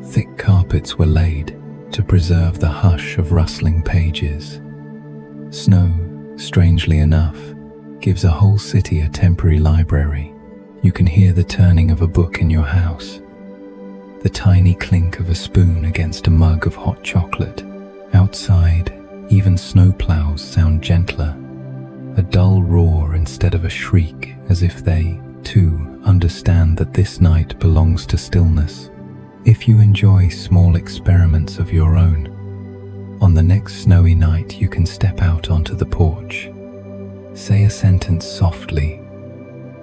thick carpets were laid to preserve the hush of rustling pages. Snow, strangely enough, gives a whole city a temporary library. You can hear the turning of a book in your house, the tiny clink of a spoon against a mug of hot chocolate. Outside, even snowplows sound gentler, a dull roar instead of a shriek, as if they, too, understand that this night belongs to stillness. If you enjoy small experiments of your own, on the next snowy night you can step out onto the porch, say a sentence softly,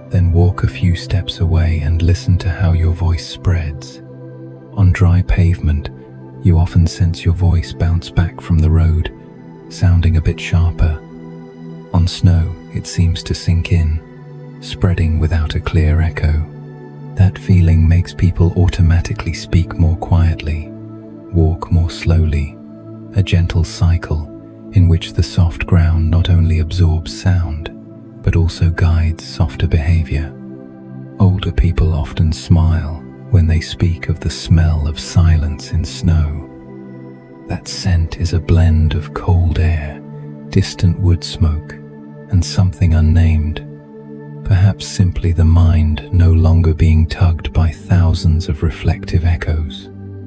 then walk a few steps away and listen to how your voice spreads. On dry pavement, you often sense your voice bounce back from the road, sounding a bit sharper. On snow, it seems to sink in, spreading without a clear echo. That feeling makes people automatically speak more quietly, walk more slowly, a gentle cycle in which the soft ground not only absorbs sound, but also guides softer behavior. Older people often smile when they speak of the smell of silence in snow. That scent is a blend of cold air, distant wood smoke, and something unnamed. Perhaps simply the mind no longer being tugged by thousands of reflective echoes.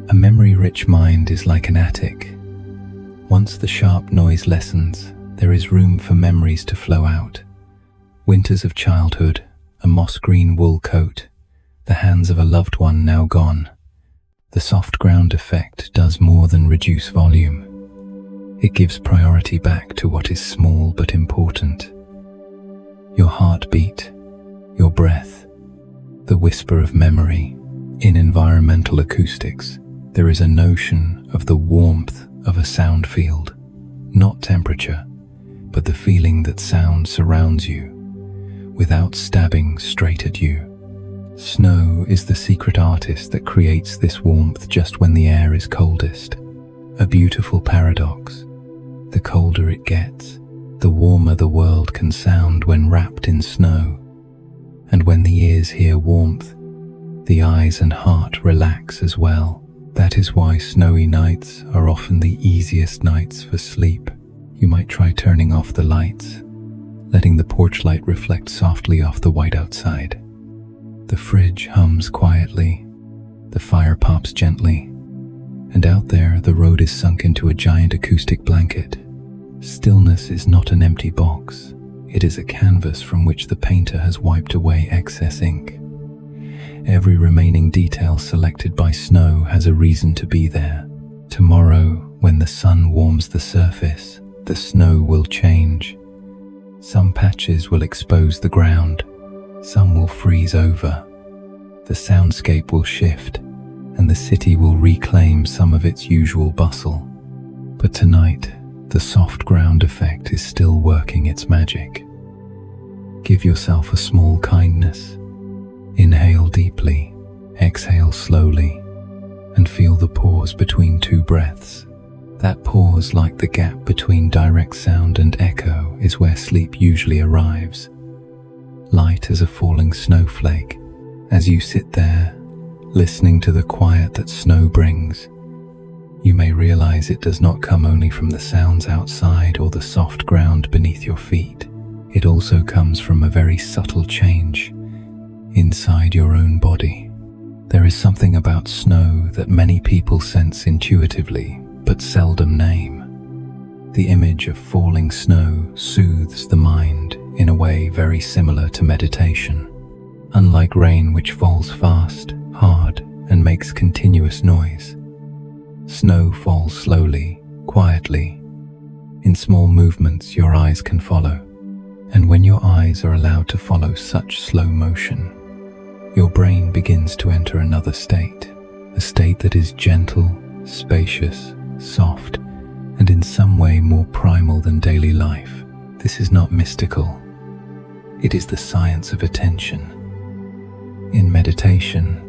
A memory-rich mind is like an attic. Once the sharp noise lessens, there is room for memories to flow out. Winters of childhood, a moss-green wool coat, the hands of a loved one now gone. The soft ground effect does more than reduce volume. It gives priority back to what is small but important. Your heartbeat, your breath, the whisper of memory. In environmental acoustics, there is a notion of the warmth of a sound field, not temperature, but the feeling that sound surrounds you, without stabbing straight at you. Snow is the secret artist that creates this warmth just when the air is coldest. A beautiful paradox. The colder it gets, the warmer the world can sound when wrapped in snow. And when the ears hear warmth, the eyes and heart relax as well. That is why snowy nights are often the easiest nights for sleep. You might try turning off the lights, letting the porch light reflect softly off the white outside. The fridge hums quietly, the fire pops gently, and out there the road is sunk into a giant acoustic blanket. Stillness is not an empty box. It is a canvas from which the painter has wiped away excess ink. Every remaining detail selected by snow has a reason to be there. Tomorrow, when the sun warms the surface, the snow will change. Some patches will expose the ground, some will freeze over. The soundscape will shift, and the city will reclaim some of its usual bustle. But tonight, the soft ground effect is still working its magic. Give yourself a small kindness. Inhale deeply, exhale slowly, and feel the pause between two breaths. That pause, like the gap between direct sound and echo, is where sleep usually arrives. Light as a falling snowflake. As you sit there, listening to the quiet that snow brings, you may realize it does not come only from the sounds outside or the soft ground beneath your feet. it also comes from a very subtle change inside your own body. There is something about snow that many people sense intuitively, but seldom name. The image of falling snow soothes the mind in a way very similar to meditation. Unlike rain, which falls fast, hard, and makes continuous noise, snow falls slowly, quietly, in small movements your eyes can follow. And when your eyes are allowed to follow such slow motion, your brain begins to enter another state, a state that is gentle, spacious, soft, and in some way more primal than daily life. This is not mystical. It is the science of attention. In meditation,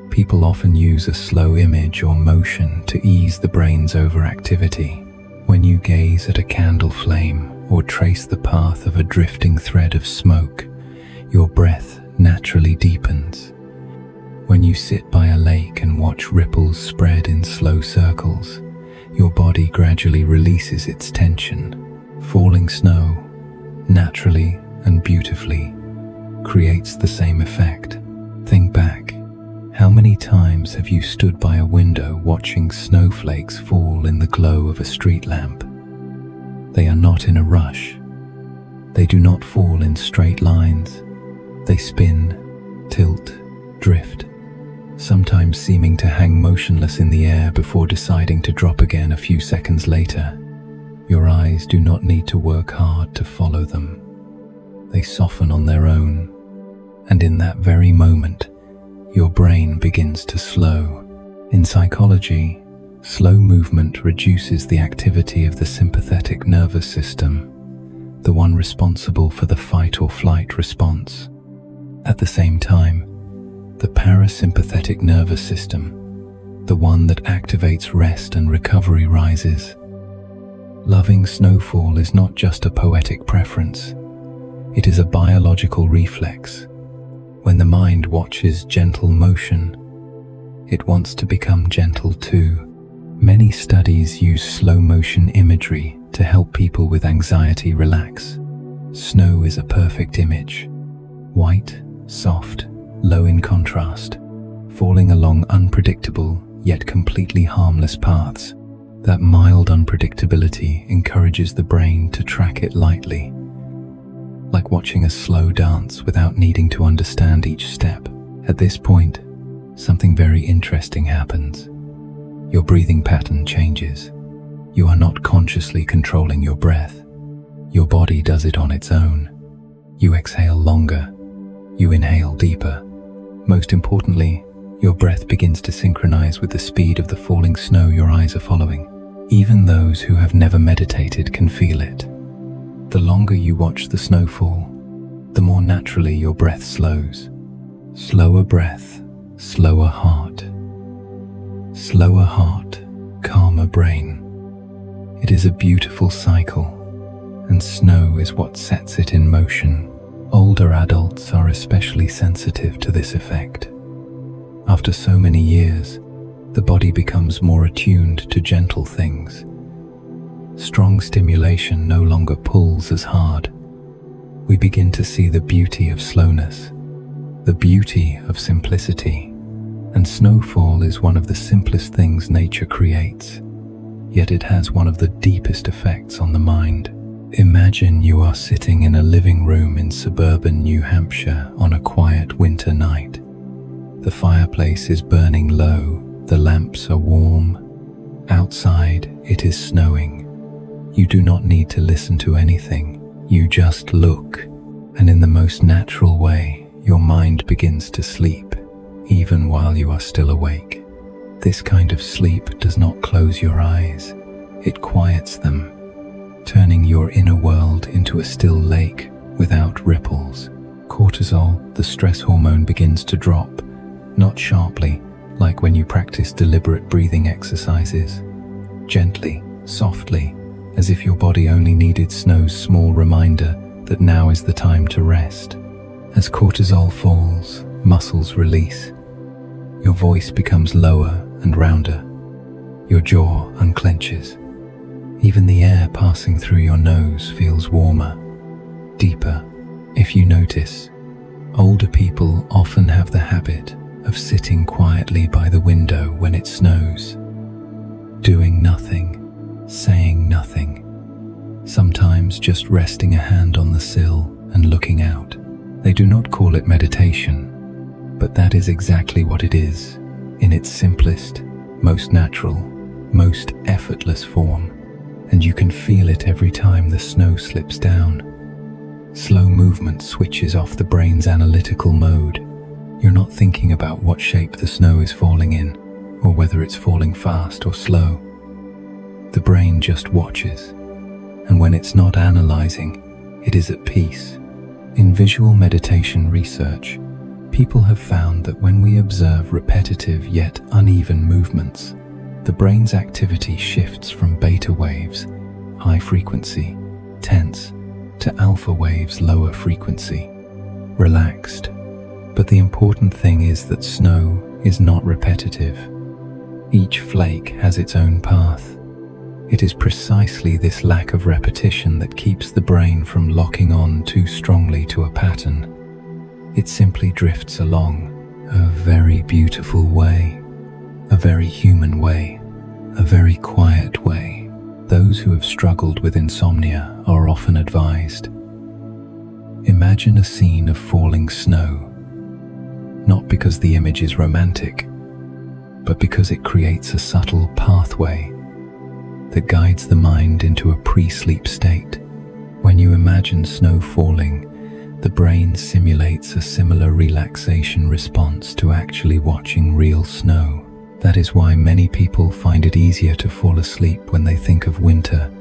people often use a slow image or motion to ease the brain's overactivity. When you gaze at a candle flame or trace the path of a drifting thread of smoke, your breath naturally deepens. When you sit by a lake and watch ripples spread in slow circles, your body gradually releases its tension. Falling snow, naturally and beautifully, creates the same effect. Think back. How many times have you stood by a window watching snowflakes fall in the glow of a street lamp? They are not in a rush. They do not fall in straight lines. They spin, tilt, drift, sometimes seeming to hang motionless in the air before deciding to drop again a few seconds later. Your eyes do not need to work hard to follow them. They soften on their own, and in that very moment, your brain begins to slow. In psychology, slow movement reduces the activity of the sympathetic nervous system, the one responsible for the fight or flight response. At the same time, the parasympathetic nervous system, the one that activates rest and recovery, rises. Loving snowfall is not just a poetic preference. It is a biological reflex. When the mind watches gentle motion, it wants to become gentle too. Many studies use slow motion imagery to help people with anxiety relax. Snow is a perfect image. White, soft, low in contrast, falling along unpredictable yet completely harmless paths. That mild unpredictability encourages the brain to track it lightly, like watching a slow dance without needing to understand each step. At this point, something very interesting happens. Your breathing pattern changes. You are not consciously controlling your breath. Your body does it on its own. You exhale longer. You inhale deeper. Most importantly, your breath begins to synchronize with the speed of the falling snow your eyes are following. Even those who have never meditated can feel it. The longer you watch the snowfall, the more naturally your breath slows. Slower breath, slower heart. Slower heart, calmer brain. It is a beautiful cycle, and snow is what sets it in motion. Older adults are especially sensitive to this effect. After so many years, the body becomes more attuned to gentle things. Strong stimulation no longer pulls as hard. We begin to see the beauty of slowness, the beauty of simplicity, and snowfall is one of the simplest things nature creates, yet it has one of the deepest effects on the mind. Imagine you are sitting in a living room in suburban New Hampshire on a quiet winter night. The fireplace is burning low, the lamps are warm. Outside, it is snowing. You do not need to listen to anything. You just look, and in the most natural way, your mind begins to sleep, even while you are still awake. This kind of sleep does not close your eyes. It quiets them, turning your inner world into a still lake without ripples. Cortisol, the stress hormone, begins to drop, not sharply, like when you practice deliberate breathing exercises. Gently, softly, as if your body only needed snow's small reminder that now is the time to rest. As cortisol falls, muscles release. Your voice becomes lower and rounder. Your jaw unclenches. Even the air passing through your nose feels warmer. deeper. If you notice, older people often have the habit of sitting quietly by the window when it snows, doing nothing, saying nothing, sometimes just resting a hand on the sill and looking out. They do not call it meditation, but that is exactly what it is, in its simplest, most natural, most effortless form, and you can feel it every time the snow slips down. Slow movement switches off the brain's analytical mode. You're not thinking about what shape the snow is falling in, or whether it's falling fast or slow. The brain just watches, and when it's not analyzing, it is at peace. In visual meditation research, people have found that when we observe repetitive yet uneven movements, the brain's activity shifts from beta waves, high frequency, tense, to alpha waves, lower frequency, relaxed. But the important thing is that snow is not repetitive. Each flake has its own path. It is precisely this lack of repetition that keeps the brain from locking on too strongly to a pattern. It simply drifts along a very beautiful way, a very human way, a very quiet way. Those who have struggled with insomnia are often advised. Imagine a scene of falling snow, not because the image is romantic, but because it creates a subtle pathway that guides the mind into a pre-sleep state. When you imagine snow falling, the brain simulates a similar relaxation response to actually watching real snow. That is why many people find it easier to fall asleep when they think of winter,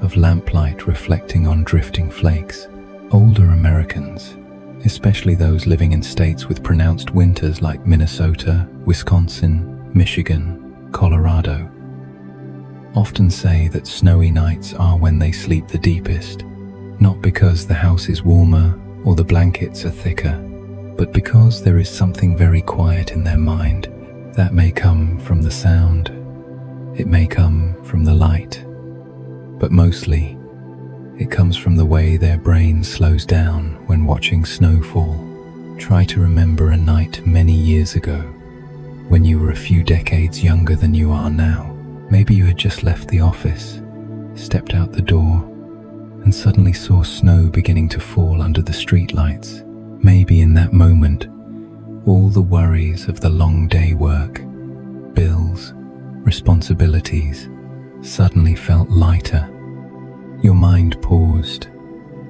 of lamplight reflecting on drifting flakes. Older Americans, especially those living in states with pronounced winters like Minnesota, Wisconsin, Michigan, Colorado, often say that snowy nights are when they sleep the deepest, not because the house is warmer or the blankets are thicker, but because there is something very quiet in their mind. That may come from the sound, it may come from the light, but mostly it comes from the way their brain slows down when watching snowfall. Try to remember a night many years ago, when you were a few decades younger than you are now. Maybe you had just left the office, stepped out the door, and suddenly saw snow beginning to fall under the streetlights. Maybe in that moment, all the worries of the long day work, bills, responsibilities, suddenly felt lighter. Your mind paused,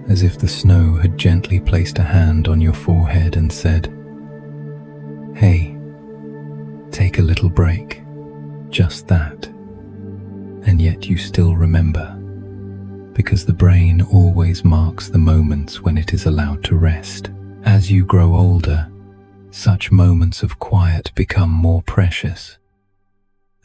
as if the snow had gently placed a hand on your forehead and said, "Hey, take a little break." Just that. And yet you still remember, because the brain always marks the moments when it is allowed to rest. As you grow older, such moments of quiet become more precious,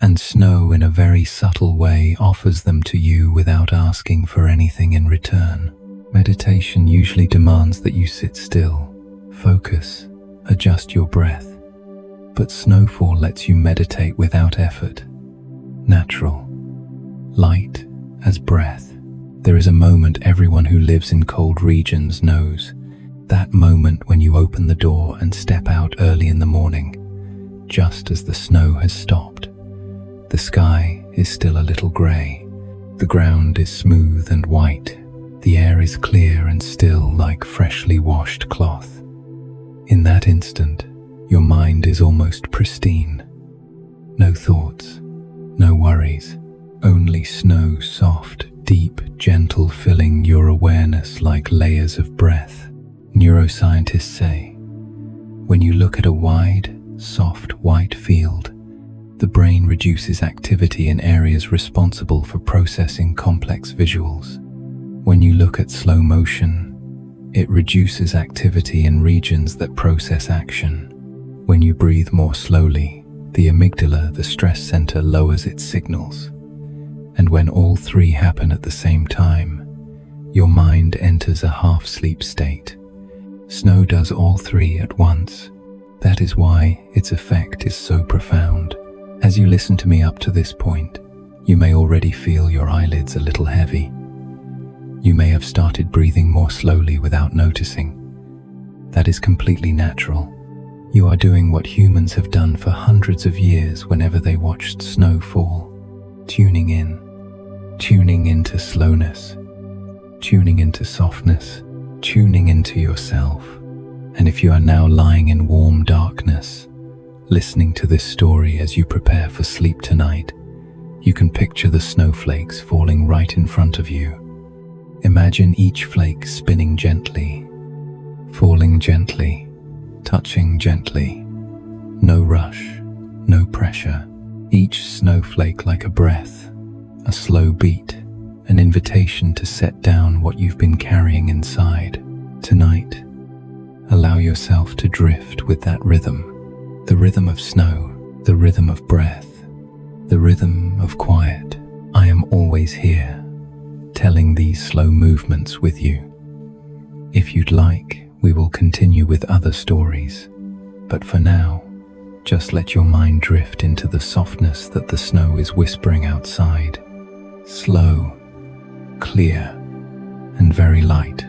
and snow in a very subtle way offers them to you without asking for anything in return. Meditation usually demands that you sit still, focus, adjust your breath, but snowfall lets you meditate without effort, natural, light as breath. There is a moment everyone who lives in cold regions knows, that moment when you open the door and step out early in the morning, just as the snow has stopped. The sky is still a little grey, the ground is smooth and white, the air is clear and still like freshly washed cloth. In that instant, your mind is almost pristine. No thoughts, no worries, only snow, soft, deep, gentle, filling your awareness like layers of breath. Neuroscientists say, when you look at a wide, soft, white field, the brain reduces activity in areas responsible for processing complex visuals. When you look at slow motion, it reduces activity in regions that process action. When you breathe more slowly, the amygdala, the stress center, lowers its signals. And when all three happen at the same time, your mind enters a half-sleep state. Snow does all three at once. That is why its effect is so profound. As you listen to me up to this point, you may already feel your eyelids a little heavy. You may have started breathing more slowly without noticing. That is completely natural. You are doing what humans have done for hundreds of years whenever they watched snow fall. Tuning into slowness, tuning into softness, tuning into yourself. And if you are now lying in warm darkness, listening to this story as you prepare for sleep tonight, you can picture the snowflakes falling right in front of you. Imagine each flake spinning gently, falling gently, touching gently. No rush, no pressure. Each snowflake like a breath, a slow beat, an invitation to set down what you've been carrying inside. Tonight, allow yourself to drift with that rhythm. The rhythm of snow, the rhythm of breath, the rhythm of quiet. I am always here, telling these slow movements with you. If you'd like, we will continue with other stories, but for now, just let your mind drift into the softness that the snow is whispering outside. Slow, clear, and very light.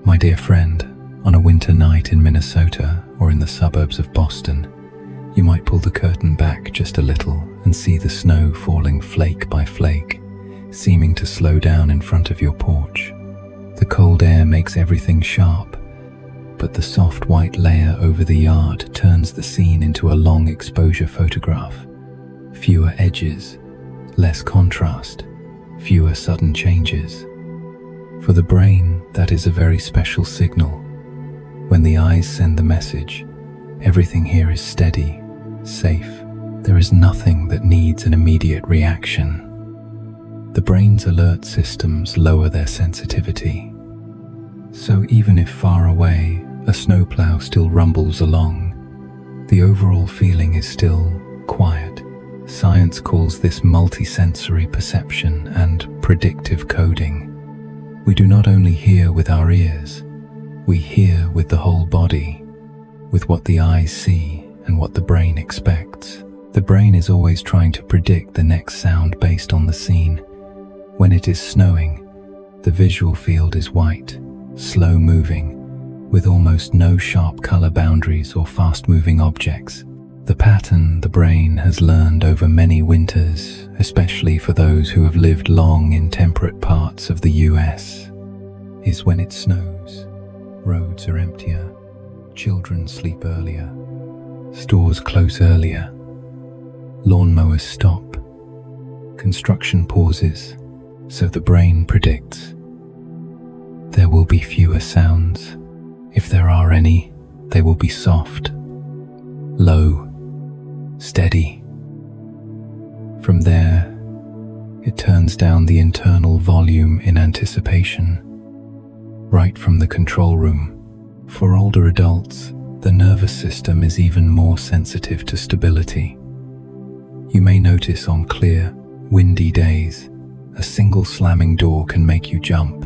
My dear friend, on a winter night in Minnesota or in the suburbs of Boston, you might pull the curtain back just a little and see the snow falling flake by flake, seeming to slow down in front of your porch. The cold air makes everything sharp, but the soft white layer over the yard turns the scene into a long exposure photograph. Fewer edges, less contrast, fewer sudden changes. For the brain, that is a very special signal. When the eyes send the message, everything here is steady, safe. There is nothing that needs an immediate reaction. The brain's alert systems lower their sensitivity. So even if far away, a snowplow still rumbles along, the overall feeling is still quiet. Science calls this multisensory perception and predictive coding. We do not only hear with our ears, we hear with the whole body, with what the eyes see and what the brain expects. The brain is always trying to predict the next sound based on the scene. When it is snowing, the visual field is white, slow moving, with almost no sharp color boundaries or fast-moving objects. The pattern the brain has learned over many winters, especially for those who have lived long in temperate parts of the US, is when it snows, roads are emptier, children sleep earlier, stores close earlier, lawnmowers stop, construction pauses, so the brain predicts. There will be fewer sounds. If there are any, they will be soft, low, steady. From there, it turns down the internal volume in anticipation, right from the control room. For older adults, the nervous system is even more sensitive to stability. You may notice on clear, windy days, a single slamming door can make you jump,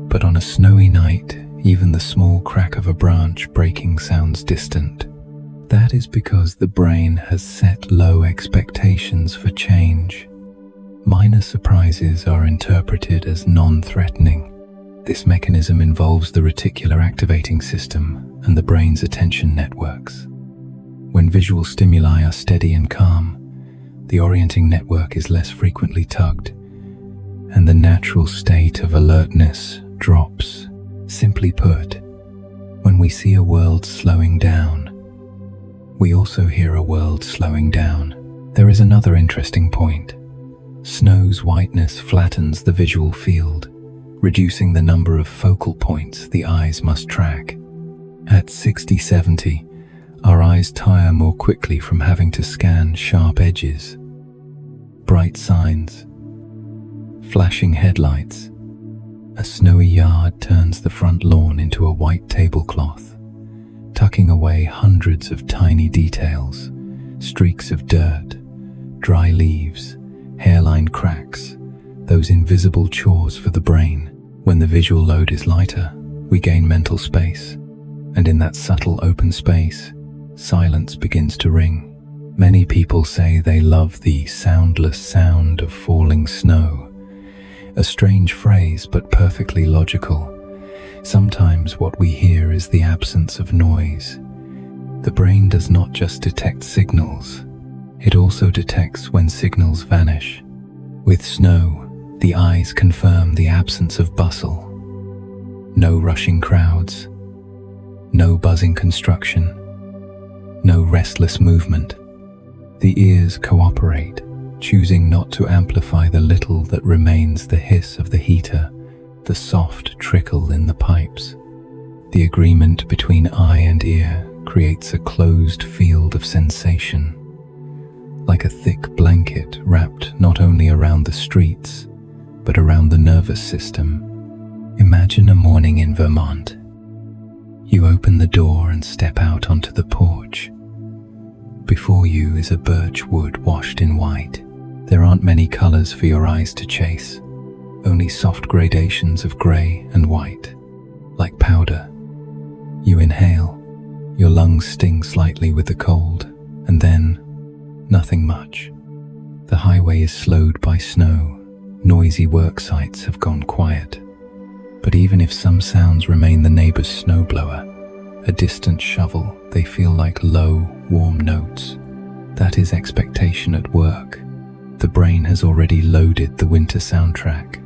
but on a snowy night, even the small crack of a branch breaking sounds distant. That is because the brain has set low expectations for change. Minor surprises are interpreted as non-threatening. This mechanism involves the reticular activating system and the brain's attention networks. When visual stimuli are steady and calm, the orienting network is less frequently tugged, and the natural state of alertness drops. Simply put, when we see a world slowing down, we also hear a world slowing down. There is another interesting point. Snow's whiteness flattens the visual field, reducing the number of focal points the eyes must track. At 60-70, our eyes tire more quickly from having to scan sharp edges, bright signs, flashing headlights. A snowy yard turns the front lawn into a white tablecloth, tucking away hundreds of tiny details, streaks of dirt, dry leaves, hairline cracks, those invisible chores for the brain. When the visual load is lighter, we gain mental space, and in that subtle open space, silence begins to ring. Many people say they love the soundless sound of falling snow, A strange phrase, but perfectly logical. Sometimes what we hear is the absence of noise. The brain does not just detect signals, it also detects when signals vanish. With snow, the eyes confirm the absence of bustle. No rushing crowds, no buzzing construction, no restless movement. The ears cooperate, choosing not to amplify the little that remains: the hiss of the heater, the soft trickle in the pipes. The agreement between eye and ear creates a closed field of sensation, like a thick blanket wrapped not only around the streets, but around the nervous system. Imagine a morning in Vermont. You open the door and step out onto the porch. Before you is a birch wood washed in white. There aren't many colors for your eyes to chase, only soft gradations of gray and white, like powder. You inhale, your lungs sting slightly with the cold, and then nothing much. The highway is slowed by snow, noisy work sites have gone quiet. But even if some sounds remain: the neighbor's snowblower, a distant shovel, they feel like low, warm notes. That is expectation at work. The brain has already loaded the winter soundtrack,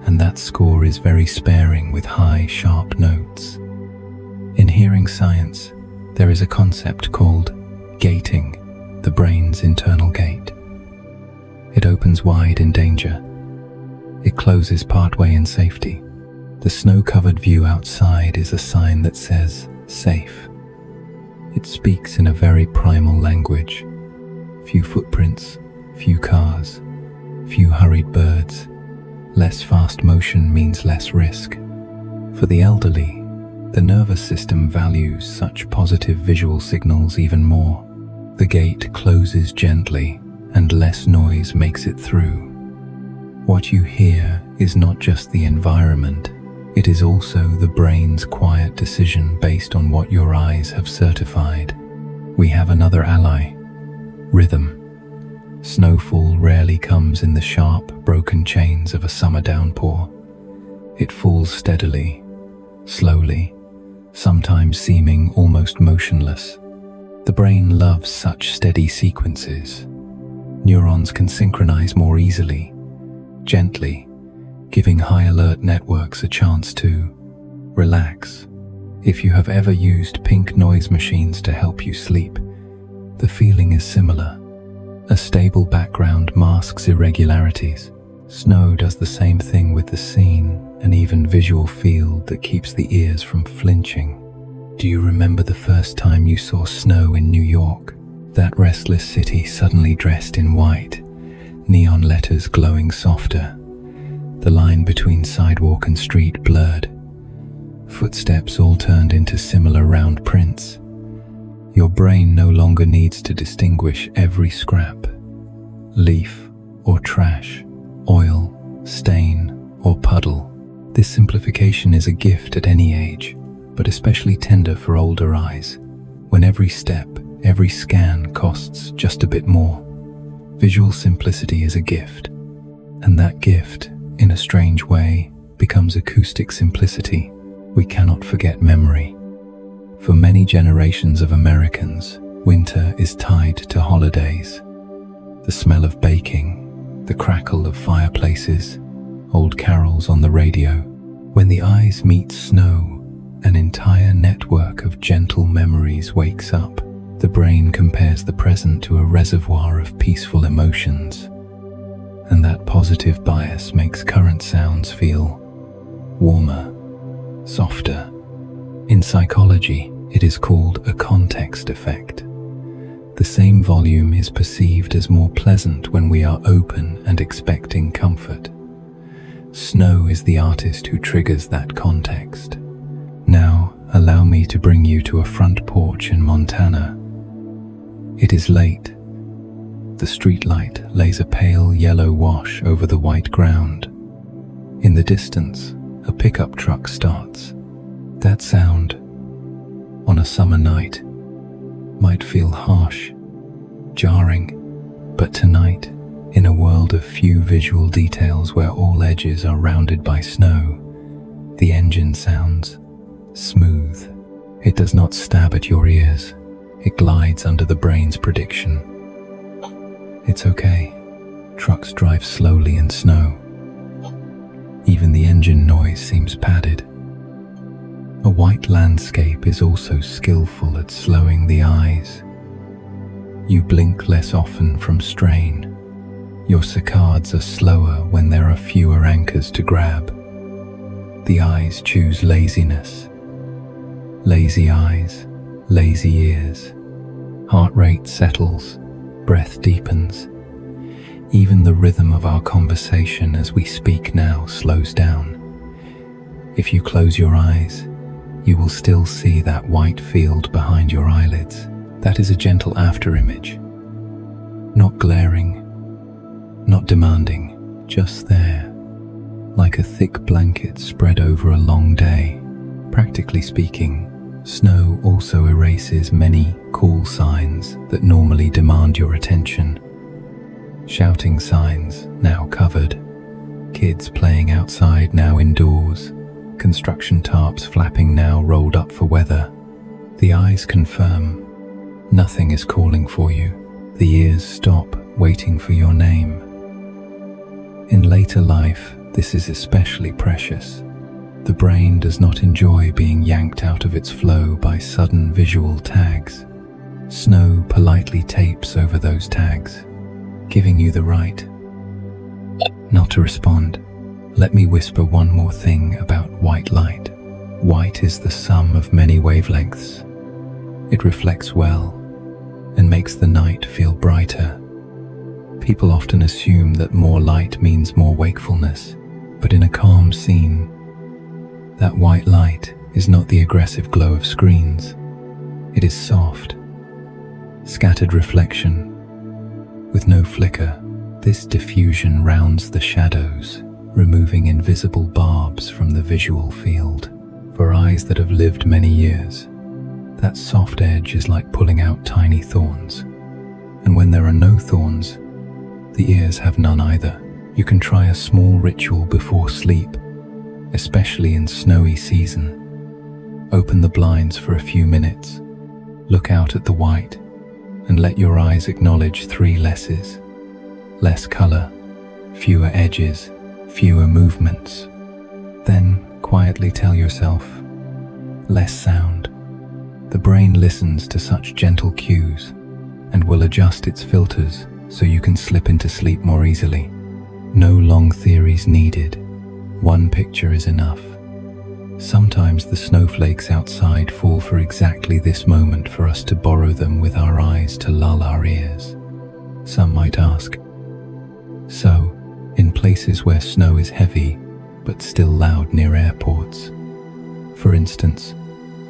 and that score is very sparing with high, sharp notes. In hearing science, there is a concept called gating, the brain's internal gate. It opens wide in danger. It closes partway in safety. The snow-covered view outside is a sign that says safe. It speaks in a very primal language. Few footprints, few cars, few hurried birds. Less fast motion means less risk. For the elderly, the nervous system values such positive visual signals even more. The gate closes gently, and less noise makes it through. What you hear is not just the environment, it is also the brain's quiet decision based on what your eyes have certified. We have another ally: rhythm. Snowfall rarely comes in the sharp, broken chains of a summer downpour. It falls steadily, slowly, sometimes seeming almost motionless. The brain loves such steady sequences. Neurons can synchronize more easily, gently, giving high-alert networks a chance to relax. If you have ever used pink noise machines to help you sleep, the feeling is similar. A stable background masks irregularities. Snow does the same thing with the scene, an even visual field that keeps the ears from flinching. Do you remember the first time you saw snow in New York? That restless city suddenly dressed in white, neon letters glowing softer, the line between sidewalk and street blurred. Footsteps all turned into similar round prints. Your brain no longer needs to distinguish every scrap, leaf or trash, oil, stain or puddle. This simplification is a gift at any age, but especially tender for older eyes, when every step, every scan costs just a bit more. Visual simplicity is a gift, and that gift, in a strange way, becomes acoustic simplicity. We cannot forget memory. For many generations of Americans, winter is tied to holidays. The smell of baking, the crackle of fireplaces, old carols on the radio. When the eyes meet snow, an entire network of gentle memories wakes up. The brain compares the present to a reservoir of peaceful emotions, and that positive bias makes current sounds feel warmer, softer. In psychology, it is called a context effect. The same volume is perceived as more pleasant when we are open and expecting comfort. Snow is the artist who triggers that context. Now, allow me to bring you to a front porch in Montana. It is late. The streetlight lays a pale yellow wash over the white ground. In the distance, a pickup truck starts. That sound, on a summer night, might feel harsh, jarring, but tonight, in a world of few visual details where all edges are rounded by snow, the engine sounds smooth. It does not stab at your ears. It glides under the brain's prediction. It's okay. Trucks drive slowly in snow. Even the engine noise seems padded. A white landscape is also skillful at slowing the eyes. You blink less often from strain. Your saccades are slower when there are fewer anchors to grab. The eyes choose laziness. Lazy eyes, lazy ears. Heart rate settles, breath deepens. Even the rhythm of our conversation as we speak now slows down. If you close your eyes, you will still see that white field behind your eyelids. That is a gentle afterimage. Not glaring, not demanding, just there, like a thick blanket spread over a long day. Practically speaking, snow also erases many call signs that normally demand your attention. Shouting signs, now covered. Kids playing outside, now indoors. Construction tarps flapping, now rolled up for weather. The eyes confirm nothing is calling for you. The ears stop waiting for your name. In later life, this is especially precious. The brain does not enjoy being yanked out of its flow by sudden visual tags. Snow politely tapes over those tags, giving you the right not to respond. Let me whisper one more thing about white light. White is the sum of many wavelengths. It reflects well and makes the night feel brighter. People often assume that more light means more wakefulness, but in a calm scene, that white light is not the aggressive glow of screens. It is soft, scattered reflection with no flicker. This diffusion rounds the shadows, removing invisible barbs from the visual field. For eyes that have lived many years, that soft edge is like pulling out tiny thorns. And when there are no thorns, the ears have none either. You can try a small ritual before sleep, especially in snowy season. Open the blinds for a few minutes, look out at the white, and let your eyes acknowledge three lesses. Less color, fewer edges, fewer movements. Then quietly tell yourself, less sound. The brain listens to such gentle cues and will adjust its filters so you can slip into sleep more easily. No long theories needed. One picture is enough. Sometimes the snowflakes outside fall for exactly this moment for us to borrow them with our eyes to lull our ears. Some might ask, so, in places where snow is heavy but still loud near airports, for instance,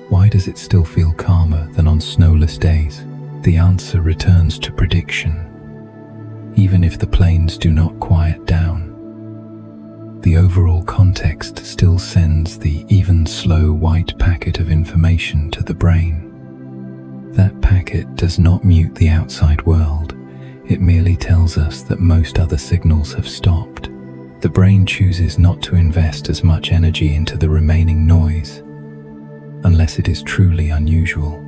why does it still feel calmer than on snowless days? The answer returns to prediction. Even if the planes do not quiet down, the overall context still sends the even slow white packet of information to the brain. That packet does not mute the outside world. It merely tells us that most other signals have stopped. The brain chooses not to invest as much energy into the remaining noise, unless it is truly unusual.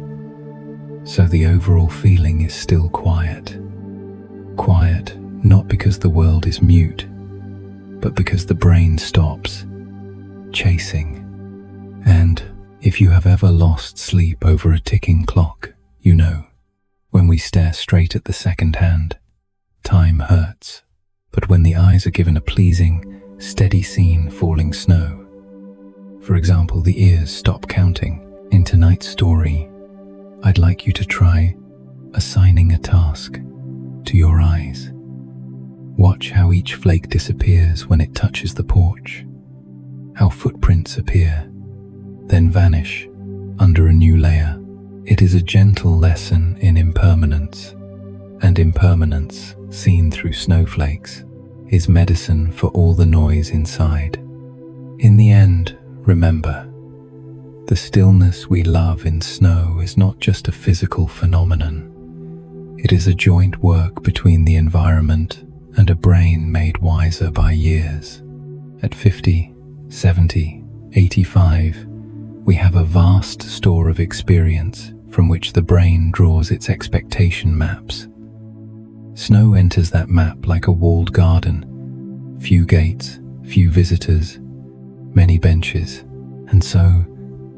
So the overall feeling is still quiet. Quiet, not because the world is mute, but because the brain stops chasing. And if you have ever lost sleep over a ticking clock, you know, when we stare straight at the second hand, time hurts. But when the eyes are given a pleasing, steady scene, falling snow, for example, the ears stop counting. In tonight's story, I'd like you to try assigning a task to your eyes. Watch how each flake disappears when it touches the porch, how footprints appear, then vanish under a new layer. It is a gentle lesson in impermanence, and impermanence, seen through snowflakes, is medicine for all the noise inside. In the end, remember, the stillness we love in snow is not just a physical phenomenon. It is a joint work between the environment and a brain made wiser by years. At 50, 70, 85, we have a vast store of experience from which the brain draws its expectation maps. Snow enters that map like a walled garden. Few gates, few visitors, many benches, and so,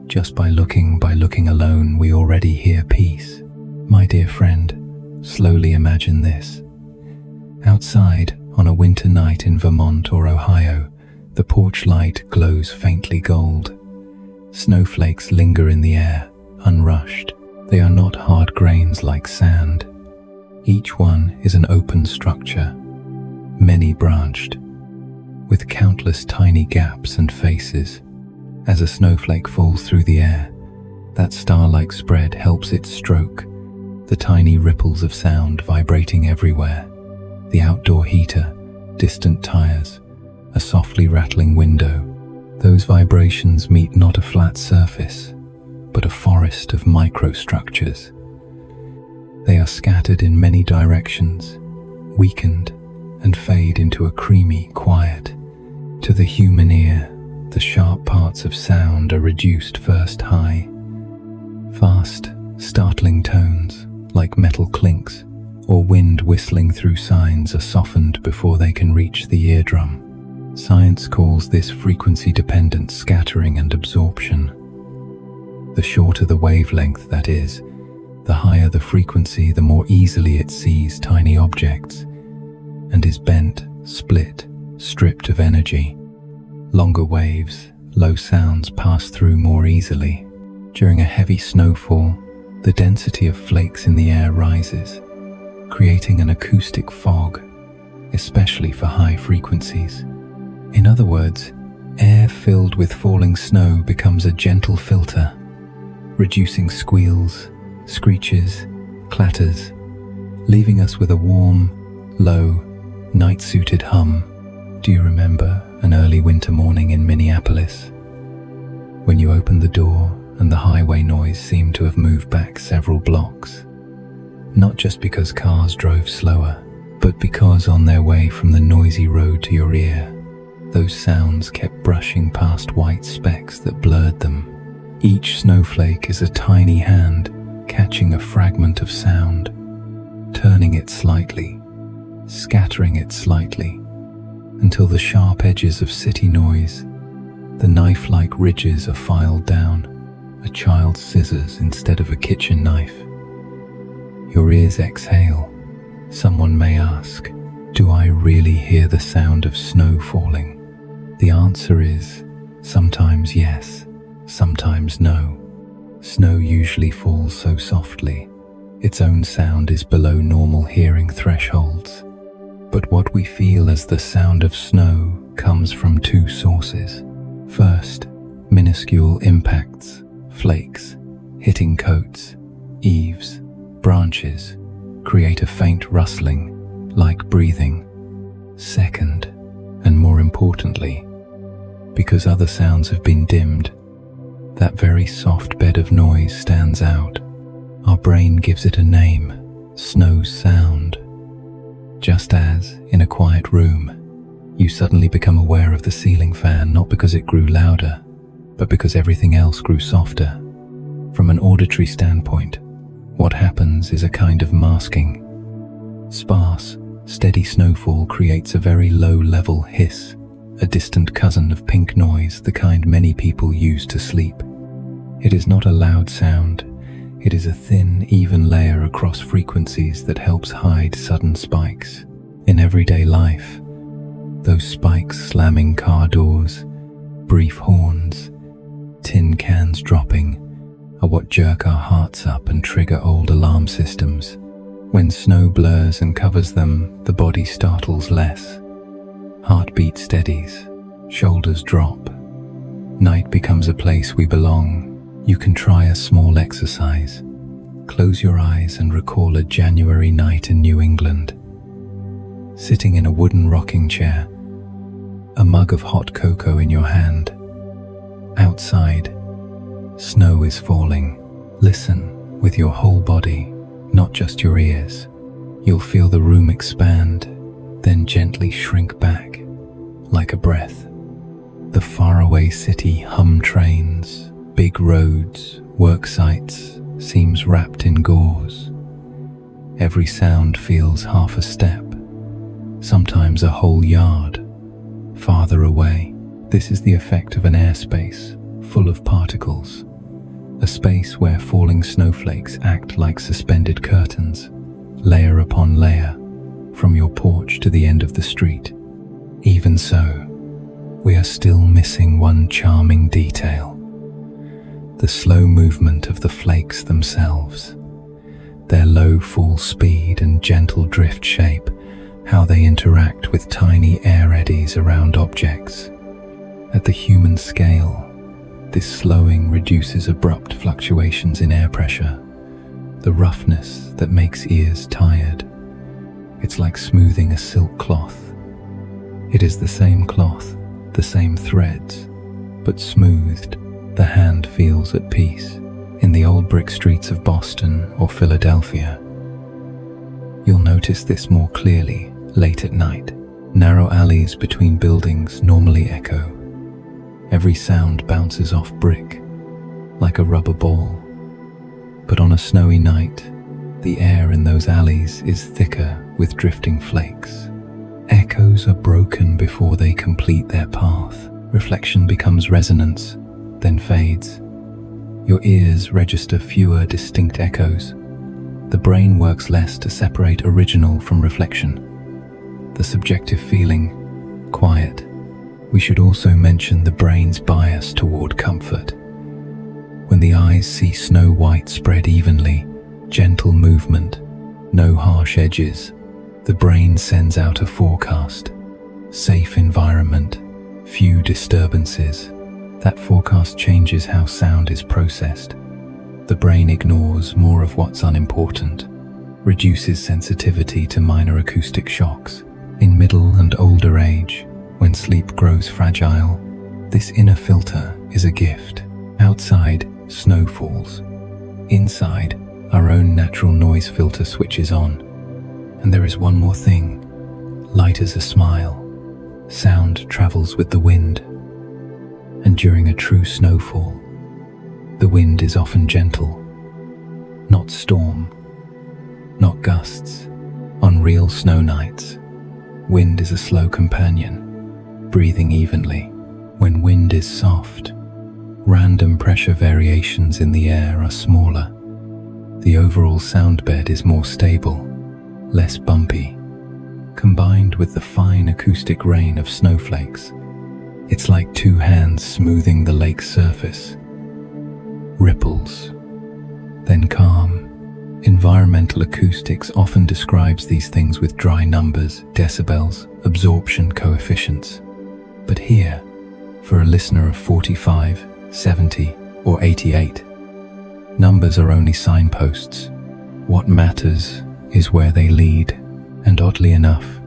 just by looking alone, we already hear peace. My dear friend, slowly imagine this. Outside, on a winter night in Vermont or Ohio, the porch light glows faintly gold. Snowflakes linger in the air, unrushed. They are not hard grains like sand. Each one is an open structure, many-branched, with countless tiny gaps and faces. As a snowflake falls through the air, that star-like spread helps it stroke, the tiny ripples of sound vibrating everywhere. The outdoor heater, distant tires, a softly rattling window. Those vibrations meet not a flat surface, but a forest of microstructures. They are scattered in many directions, weakened, and fade into a creamy quiet. To the human ear, the sharp parts of sound are reduced first high. Fast, startling tones, like metal clinks or wind whistling through signs, are softened before they can reach the eardrum. Science calls this frequency-dependent scattering and absorption. The shorter the wavelength, that is, the higher the frequency, the more easily it sees tiny objects and is bent, split, stripped of energy. Longer waves, low sounds pass through more easily. During a heavy snowfall, the density of flakes in the air rises, creating an acoustic fog, especially for high frequencies. In other words, air filled with falling snow becomes a gentle filter, reducing squeals, screeches, clatters, leaving us with a warm, low, night-suited hum. Do you remember an early winter morning in Minneapolis, when you opened the door and the highway noise seemed to have moved back several blocks? Not just because cars drove slower, but because on their way from the noisy road to your ear, those sounds kept brushing past white specks that blurred them. Each snowflake is a tiny hand catching a fragment of sound, turning it slightly, scattering it slightly, until the sharp edges of city noise, the knife-like ridges, are filed down, a child's scissors instead of a kitchen knife. Your ears exhale. Someone may ask, do I really hear the sound of snow falling? The answer is sometimes yes, sometimes no. Snow usually falls so softly, its own sound is below normal hearing thresholds. But what we feel as the sound of snow comes from two sources. First, minuscule impacts, flakes, hitting coats, eaves, branches, create a faint rustling, like breathing. Second, and more importantly, because other sounds have been dimmed, that very soft bed of noise stands out. Our brain gives it a name, snow sound. Just as, in a quiet room, you suddenly become aware of the ceiling fan not because it grew louder, but because everything else grew softer. From an auditory standpoint, what happens is a kind of masking. Sparse, steady snowfall creates a very low-level hiss, a distant cousin of pink noise, the kind many people use to sleep. It is not a loud sound, it is a thin, even layer across frequencies that helps hide sudden spikes. In everyday life, those spikes slamming car doors, brief horns, tin cans dropping, are what jerk our hearts up and trigger old alarm systems. When snow blurs and covers them, the body startles less. Heartbeat steadies, shoulders drop. Night becomes a place we belong. You can try a small exercise. Close your eyes and recall a January night in New England. Sitting in a wooden rocking chair, a mug of hot cocoa in your hand. Outside, snow is falling. Listen with your whole body, not just your ears. You'll feel the room expand, then gently shrink back like a breath. The faraway city hum trains, big roads, work sites seems wrapped in gauze. Every sound feels half a step, sometimes a whole yard, farther away. This is the effect of an airspace full of particles, a space where falling snowflakes act like suspended curtains, layer upon layer, from your porch to the end of the street. Even so, we are still missing one charming detail: the slow movement of the flakes themselves. Their low fall speed and gentle drift shape, how they interact with tiny air eddies around objects. At the human scale, this slowing reduces abrupt fluctuations in air pressure, the roughness that makes ears tired. It's like smoothing a silk cloth. It is the same cloth, the same threads, but smoothed, the hand feels at peace. In the old brick streets of Boston or Philadelphia, you'll notice this more clearly late at night. Narrow alleys between buildings normally echo. Every sound bounces off brick, like a rubber ball. But on a snowy night, the air in those alleys is thicker with drifting flakes. Echoes are broken before they complete their path. Reflection becomes resonance, then fades. Your ears register fewer distinct echoes. The brain works less to separate original from reflection. The subjective feeling, quiet. We should also mention the brain's bias toward comfort. When the eyes see snow white spread evenly, gentle movement, no harsh edges, the brain sends out a forecast. Safe environment, few disturbances. That forecast changes how sound is processed. The brain ignores more of what's unimportant, reduces sensitivity to minor acoustic shocks. In middle and older age, when sleep grows fragile, this inner filter is a gift. Outside, snow falls. Inside, our own natural noise filter switches on. And there is one more thing. Light as a smile. Sound travels with the wind. And during a true snowfall, the wind is often gentle. Not storm, not gusts. On real snow nights, wind is a slow companion, breathing evenly. When wind is soft, random pressure variations in the air are smaller. The overall sound bed is more stable, less bumpy. Combined with the fine acoustic rain of snowflakes, it's like two hands smoothing the lake's surface. Ripples, then calm. Environmental acoustics often describes these things with dry numbers, decibels, absorption coefficients. But here, for a listener of 45, 70, or 88, numbers are only signposts. What matters is where they lead, and oddly enough,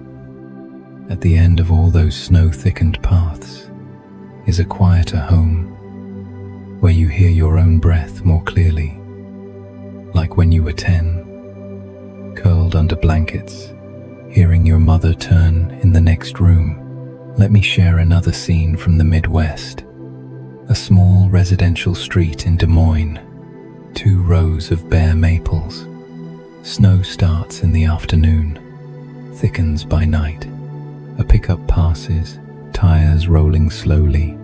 at the end of all those snow-thickened paths is a quieter home, where you hear your own breath more clearly, like when you were 10, curled under blankets, hearing your mother turn in the next room. Let me share another scene from the Midwest. A small residential street in Des Moines, 2 rows of bare maples. Snow starts in the afternoon, thickens by night. A pickup passes, tires rolling slowly,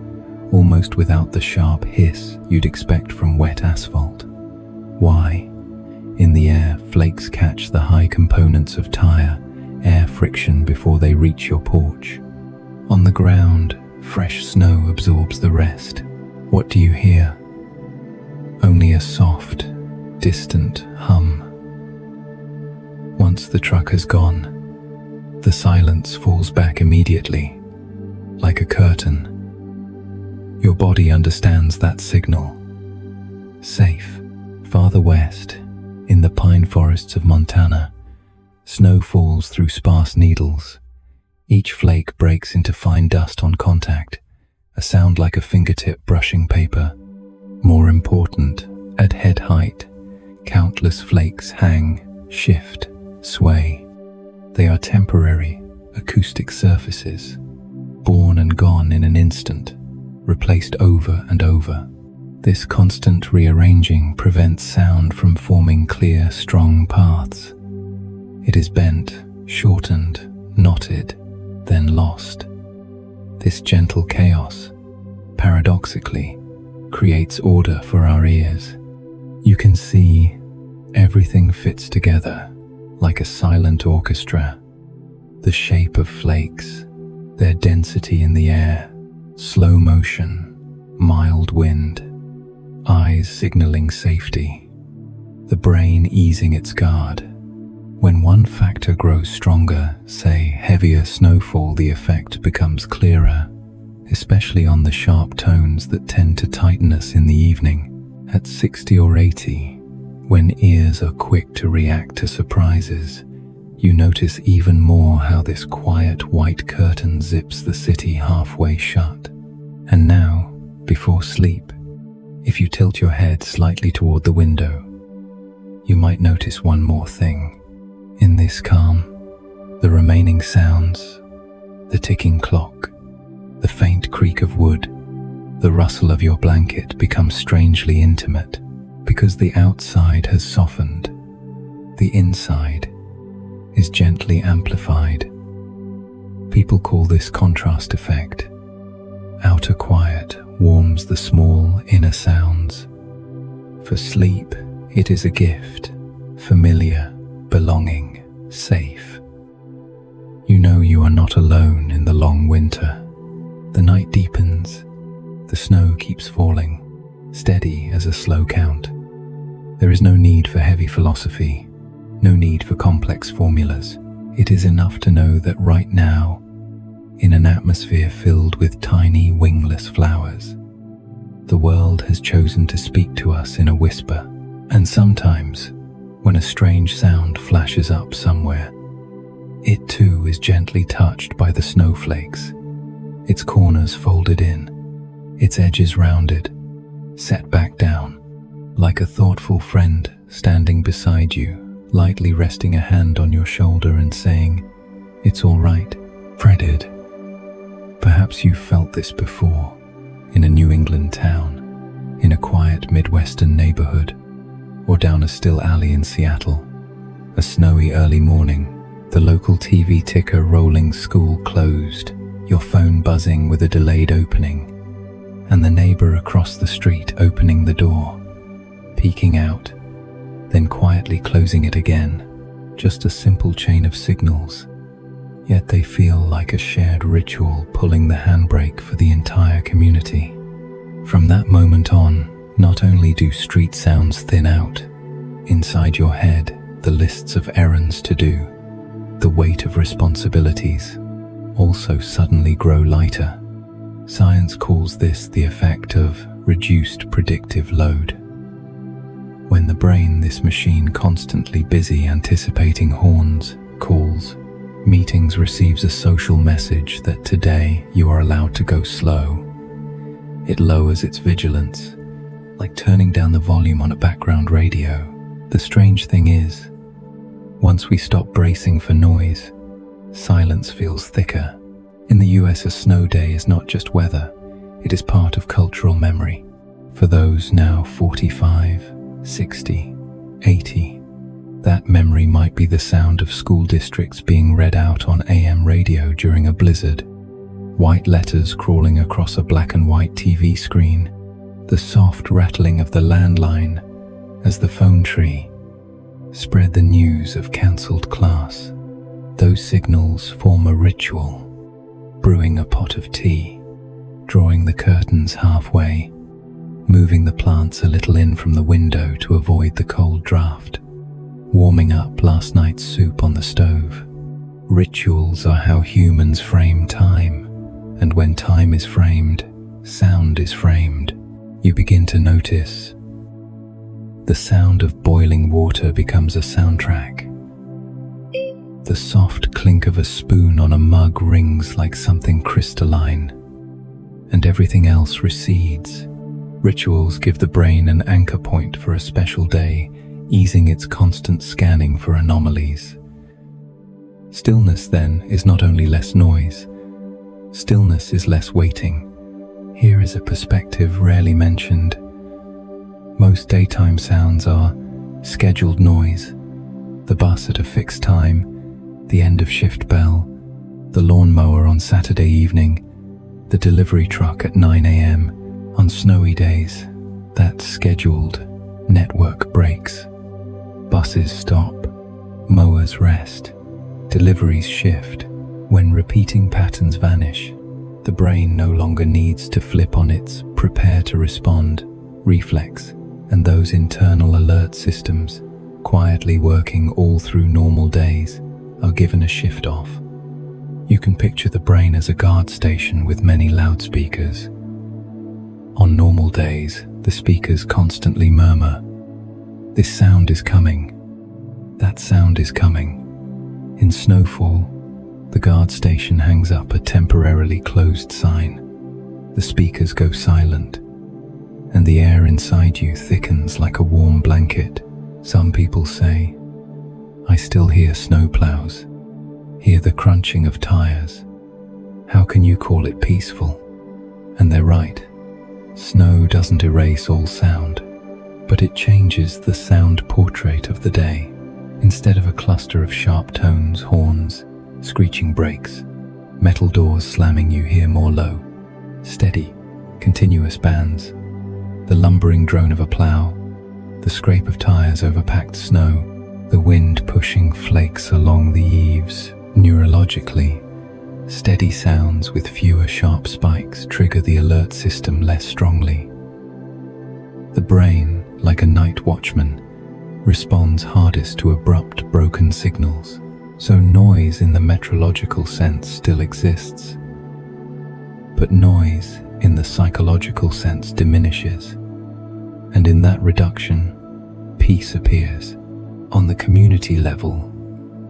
almost without the sharp hiss you'd expect from wet asphalt. Why? In the air, flakes catch the high components of tire, air friction before they reach your porch. On the ground, fresh snow absorbs the rest. What do you hear? Only a soft, distant hum. Once the truck has gone, the silence falls back immediately, like a curtain. Your body understands that signal. Safe. Farther west, in the pine forests of Montana, snow falls through sparse needles. Each flake breaks into fine dust on contact, a sound like a fingertip brushing paper. More important, at head height, countless flakes hang, shift, sway. They are temporary, acoustic surfaces, born and gone in an instant, replaced over and over. This constant rearranging prevents sound from forming clear, strong paths. It is bent, shortened, knotted, then lost. This gentle chaos, paradoxically, creates order for our ears. You can see everything fits together like a silent orchestra. The shape of flakes, their density in the air, slow motion, mild wind, eyes signaling safety, the brain easing its guard. When one factor grows stronger, say heavier snowfall, the effect becomes clearer, especially on the sharp tones that tend to tighten us in the evening. At 60 or 80, when ears are quick to react to surprises, you notice even more how this quiet white curtain zips the city halfway shut. And now, before sleep, if you tilt your head slightly toward the window, you might notice one more thing. In this calm, the remaining sounds, the ticking clock, the faint creak of wood, the rustle of your blanket become strangely intimate. Because the outside has softened, the inside is gently amplified. People call this contrast effect. Outer quiet warms the small inner sounds. For sleep, it is a gift, familiar, belonging, safe. You know you are not alone in the long winter. The night deepens, the snow keeps falling, steady as a slow count. There is no need for heavy philosophy, no need for complex formulas. It is enough to know that right now, in an atmosphere filled with tiny wingless flowers, the world has chosen to speak to us in a whisper. And sometimes, when a strange sound flashes up somewhere, it too is gently touched by the snowflakes, its corners folded in, its edges rounded, set back down, like a thoughtful friend standing beside you, lightly resting a hand on your shoulder and saying, "It's all right, Fredid." Perhaps you've felt this before, in a New England town, in a quiet Midwestern neighborhood, or down a still alley in Seattle. A snowy early morning, the local TV ticker rolling school closed, your phone buzzing with a delayed opening, and the neighbor across the street opening the door, peeking out, then quietly closing it again. Just a simple chain of signals, yet they feel like a shared ritual pulling the handbrake for the entire community. From that moment on, not only do street sounds thin out, inside your head, the lists of errands to do, the weight of responsibilities, also suddenly grow lighter. Science calls this the effect of reduced predictive load. When the brain, this machine constantly busy anticipating horns, calls, meetings, receives a social message that today you are allowed to go slow, it lowers its vigilance, like turning down the volume on a background radio. The strange thing is, once we stop bracing for noise, silence feels thicker. In the US, a snow day is not just weather, it is part of cultural memory. For those now 45, 60, 80, that memory might be the sound of school districts being read out on AM radio during a blizzard, white letters crawling across a black and white TV screen, the soft rattling of the landline as the phone tree spread the news of cancelled class. Those signals form a ritual, brewing a pot of tea, drawing the curtains halfway, moving the plants a little in from the window to avoid the cold draft, warming up last night's soup on the stove. Rituals are how humans frame time, and when time is framed, sound is framed. You begin to notice the sound of boiling water becomes a soundtrack. The soft clink of a spoon on a mug rings like something crystalline, and everything else recedes. Rituals give the brain an anchor point for a special day, easing its constant scanning for anomalies. Stillness, then, is not only less noise. Stillness is less waiting. Here is a perspective rarely mentioned. Most daytime sounds are scheduled noise: the bus at a fixed time, the end of shift bell, the lawnmower on Saturday evening, the delivery truck at 9 a.m. On snowy days, that scheduled network breaks. Buses stop, mowers rest, deliveries shift. When repeating patterns vanish, the brain no longer needs to flip on its prepare to respond reflex, and those internal alert systems, quietly working all through normal days, are given a shift off. You can picture the brain as a guard station with many loudspeakers. On normal days, the speakers constantly murmur, "This sound is coming. That sound is coming." In Snowfall, the guard station hangs up a temporarily closed sign. The speakers go silent, and the air inside you thickens like a warm blanket. Some people say, "I still hear snowplows, hear the crunching of tires. How can you call it peaceful?" And they're right. Snow doesn't erase all sound, but it changes the sound portrait of the day. Instead of a cluster of sharp tones, horns, screeching brakes, metal doors slamming, you hear more low, steady, continuous bands, the lumbering drone of a plow, the scrape of tires over packed snow, the wind pushing flakes along the eaves. Neurologically, steady sounds with fewer sharp spikes trigger the alert system less strongly. The brain, like a night watchman, responds hardest to abrupt, broken signals, so noise in the metrological sense still exists. But noise in the psychological sense diminishes, and in that reduction, peace appears. On the community level,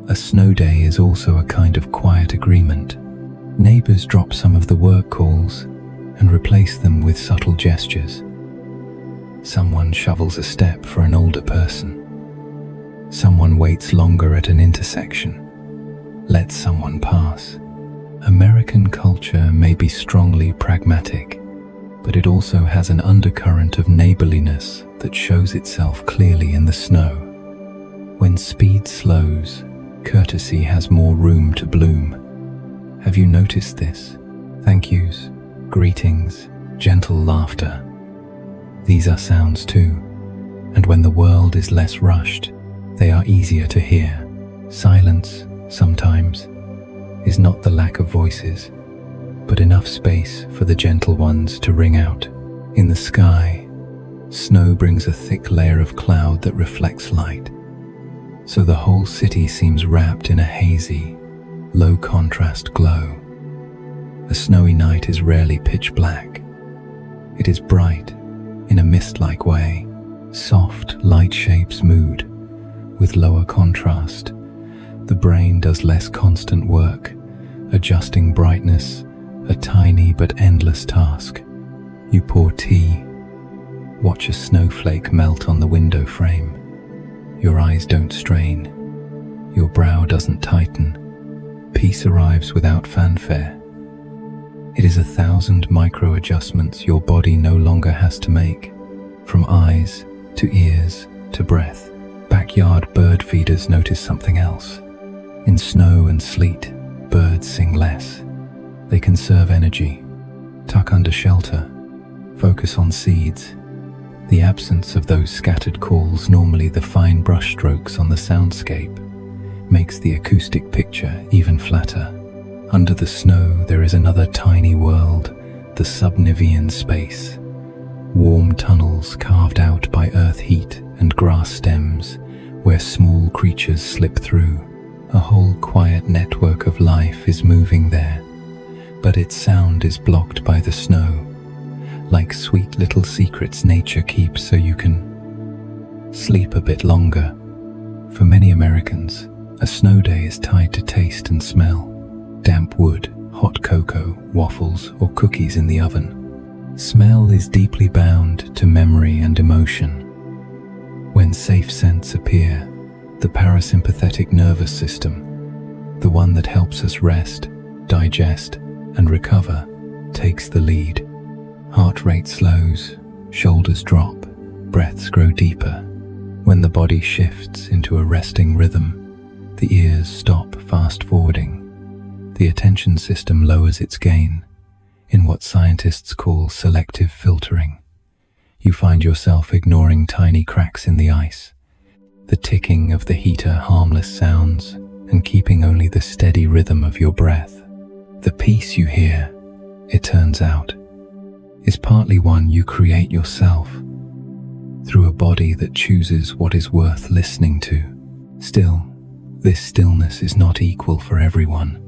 a snow day is also a kind of quiet agreement. Neighbors drop some of the work calls and replace them with subtle gestures. Someone shovels a step for an older person. Someone waits longer at an intersection. Lets someone pass. American culture may be strongly pragmatic, but it also has an undercurrent of neighborliness that shows itself clearly in the snow. When speed slows, courtesy has more room to bloom. Have you noticed this? Thank yous, greetings, gentle laughter. These are sounds too, and when the world is less rushed, they are easier to hear. Silence, sometimes, is not the lack of voices, but enough space for the gentle ones to ring out. In the sky, snow brings a thick layer of cloud that reflects light, so the whole city seems wrapped in a hazy, low-contrast glow. A snowy night is rarely pitch black. It is bright, in a mist-like way. Soft light shapes mood, with lower contrast. The brain does less constant work, adjusting brightness, a tiny but endless task. You pour tea, watch a snowflake melt on the window frame. Your eyes don't strain, your brow doesn't tighten. Peace arrives without fanfare. It is 1,000 micro-adjustments your body no longer has to make, from eyes to ears to breath. Backyard bird feeders notice something else. In snow and sleet, birds sing less. They conserve energy, tuck under shelter, focus on seeds. The absence of those scattered calls, normally the fine brushstrokes on the soundscape, makes the acoustic picture even flatter. Under the snow there is another tiny world, the subnivean space. Warm tunnels carved out by earth heat and grass stems, where small creatures slip through. A whole quiet network of life is moving there, but its sound is blocked by the snow, like sweet little secrets nature keeps so you can sleep a bit longer. For many Americans, a snow day is tied to taste and smell. Damp wood, hot cocoa, waffles, or cookies in the oven. Smell is deeply bound to memory and emotion. When safe scents appear, the parasympathetic nervous system, the the one that helps us rest, digest, and recover, takes the lead. Heart rate slows, shoulders drop, breaths grow deeper. When the body shifts into a resting rhythm, the ears stop fast-forwarding. The attention system lowers its gain, in what scientists call selective filtering. You find yourself ignoring tiny cracks in the ice, the ticking of the heater harmless sounds, and keeping only the steady rhythm of your breath. The peace you hear, it turns out, is partly one you create yourself, through a body that chooses what is worth listening to. Still, this stillness is not equal for everyone.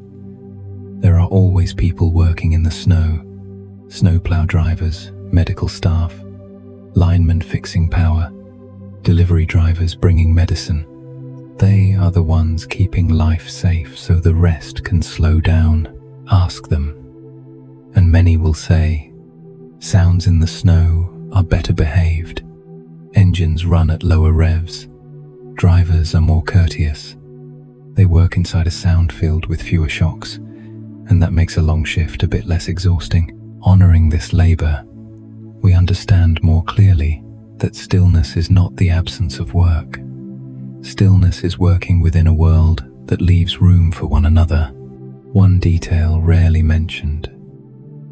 There are always people working in the snow, snowplow drivers, medical staff, linemen fixing power, delivery drivers bringing medicine. They are the ones keeping life safe so the rest can slow down. Ask them, and many will say, sounds in the snow are better behaved. Engines run at lower revs. Drivers are more courteous. They work inside a sound field with fewer shocks, and that makes a long shift a bit less exhausting. Honoring this labor, we understand more clearly that stillness is not the absence of work. Stillness is working within a world that leaves room for one another. One detail rarely mentioned: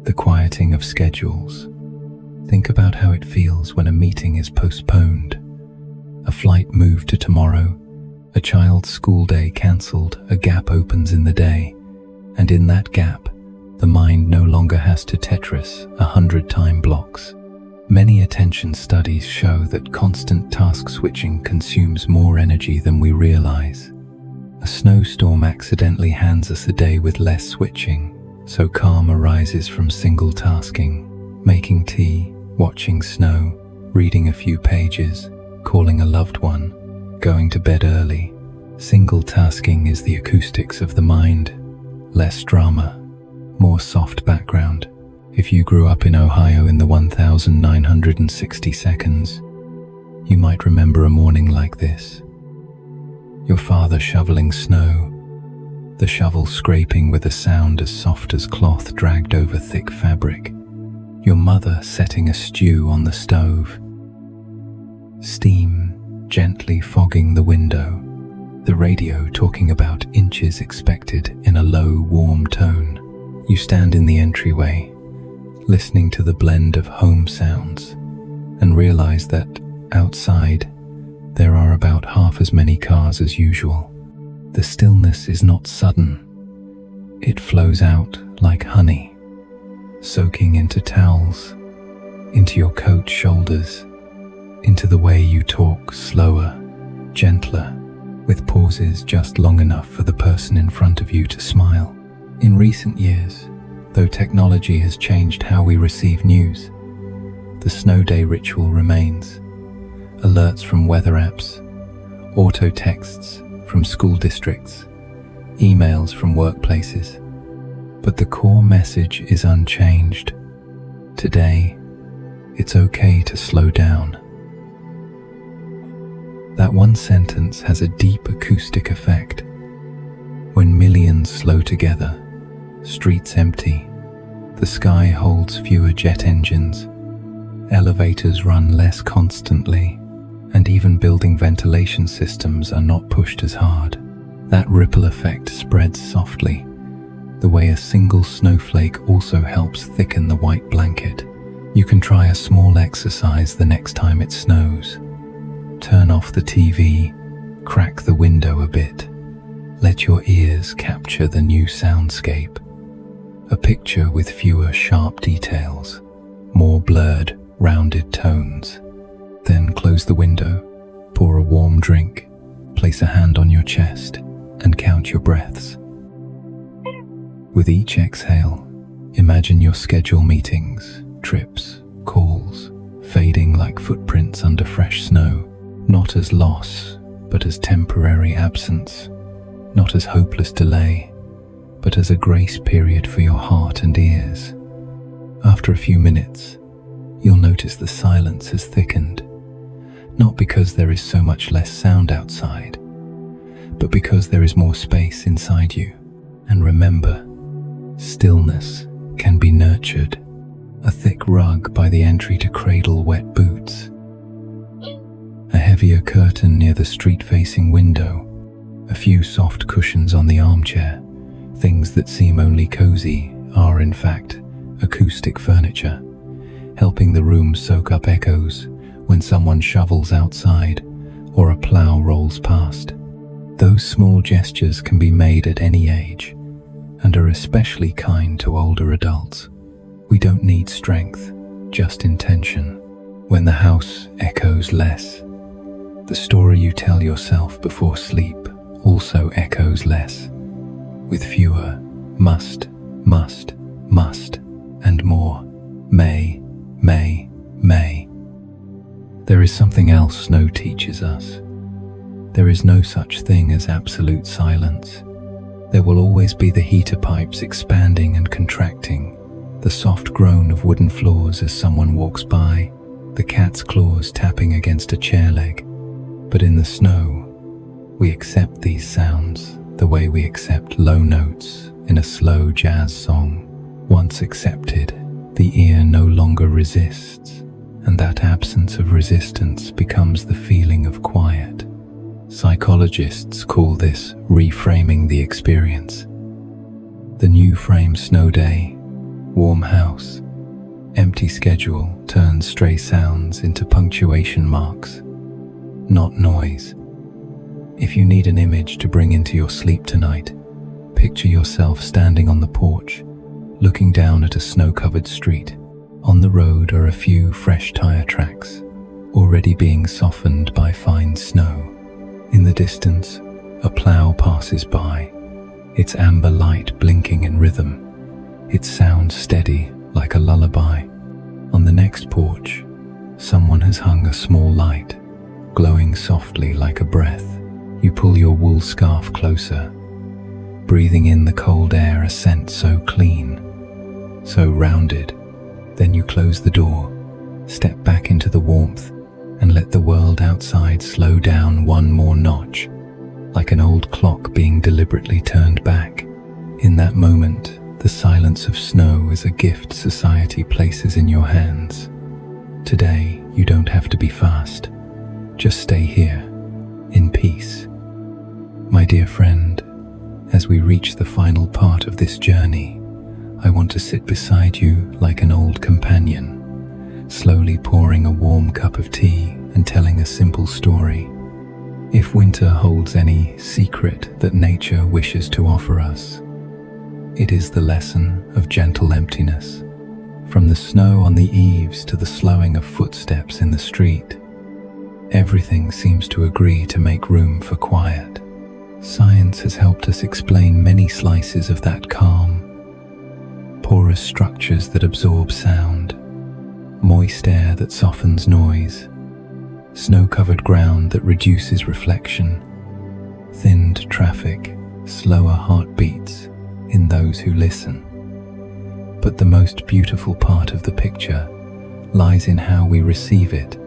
the quieting of schedules. Think about how it feels when a meeting is postponed, a flight moved to tomorrow, a child's school day cancelled, a gap opens in the day, and in that gap, the mind no longer has to Tetris 100 time blocks. Many attention studies show that constant task switching consumes more energy than we realize. A snowstorm accidentally hands us a day with less switching, so calm arises from single tasking, making tea, watching snow, reading a few pages, calling a loved one, going to bed early. Single tasking is the acoustics of the mind. Less drama, more soft background. If you grew up in Ohio in the 1960 seconds, you might remember a morning like this. Your father shoveling snow, the shovel scraping with a sound as soft as cloth dragged over thick fabric. Your mother setting a stew on the stove. Steam gently fogging the window. The radio talking about inches expected in a low, warm tone. You stand in the entryway, listening to the blend of home sounds, and realize that outside there are about half as many cars as usual. The stillness is not sudden. It flows out like honey, soaking into towels, into your coat shoulders, into the way you talk, slower, gentler, with pauses just long enough for the person in front of you to smile. In recent years, though technology has changed how we receive news, the snow day ritual remains. Alerts from weather apps, auto texts from school districts, emails from workplaces. But the core message is unchanged. Today, it's okay to slow down. That one sentence has a deep acoustic effect. When millions slow together, streets empty, the sky holds fewer jet engines, elevators run less constantly, and even building ventilation systems are not pushed as hard. That ripple effect spreads softly, the way a single snowflake also helps thicken the white blanket. You can try a small exercise the next time it snows. Turn off the TV, crack the window a bit. Let your ears capture the new soundscape. A picture with fewer sharp details, more blurred, rounded tones. Then close the window, pour a warm drink, place a hand on your chest, and count your breaths. With each exhale, imagine your schedule meetings, trips, calls, fading like footprints under fresh snow, not as loss, but as temporary absence, not as hopeless delay, but as a grace period for your heart and ears. After a few minutes, you'll notice the silence has thickened, not because there is so much less sound outside, but because there is more space inside you. And remember, stillness can be nurtured. A thick rug by the entry to cradle wet boots. A heavier curtain near the street-facing window. A few soft cushions on the armchair. Things that seem only cozy are, in fact, acoustic furniture, helping the room soak up echoes when someone shovels outside or a plow rolls past. Those small gestures can be made at any age and are especially kind to older adults. We don't need strength, just intention. When the house echoes less, the story you tell yourself before sleep also echoes less, with fewer must, and more may. There is something else snow teaches us. There is no such thing as absolute silence. There will always be the heater pipes expanding and contracting, the soft groan of wooden floors as someone walks by, the cat's claws tapping against a chair leg. But in the snow, we accept these sounds the way we accept low notes in a slow jazz song. Once accepted, the ear no longer resists, and that absence of resistance becomes the feeling of quiet. Psychologists call this reframing the experience. The new frame snow day, warm house, empty schedule turns stray sounds into punctuation marks, not noise. If you need an image to bring into your sleep tonight, picture yourself standing on the porch, looking down at a snow-covered street. On the road are a few fresh tire tracks, already being softened by fine snow. In the distance, a plow passes by, its amber light blinking in rhythm. It sounds steady, like a lullaby. On the next porch, someone has hung a small light, glowing softly like a breath. You pull your wool scarf closer, breathing in the cold air, a scent so clean, so rounded. Then you close the door, step back into the warmth, and let the world outside slow down one more notch, like an old clock being deliberately turned back. In that moment, the silence of snow is a gift society places in your hands. Today, you don't have to be fast. Just stay here, in peace. My dear friend, as we reach the final part of this journey, I want to sit beside you like an old companion, slowly pouring a warm cup of tea and telling a simple story. If winter holds any secret that nature wishes to offer us, it is the lesson of gentle emptiness. From the snow on the eaves to the slowing of footsteps in the street, everything seems to agree to make room for quiet. Science has helped us explain many slices of that calm. Porous structures that absorb sound, moist air that softens noise, snow-covered ground that reduces reflection, thinned traffic, slower heartbeats in those who listen. But the most beautiful part of the picture lies in how we receive it,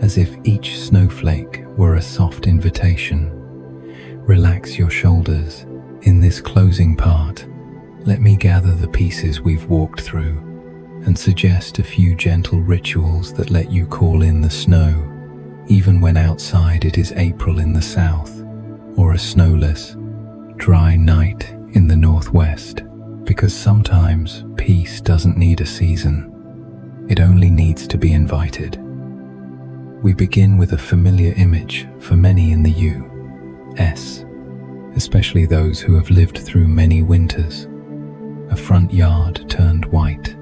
as if each snowflake were a soft invitation. Relax your shoulders. In this closing part, let me gather the pieces we've walked through and suggest a few gentle rituals that let you call in the snow, even when outside it is April in the south or a snowless, dry night in the northwest. Because sometimes peace doesn't need a season, it only needs to be invited. We begin with a familiar image for many in the U.S., especially those who have lived through many winters. A front yard turned white,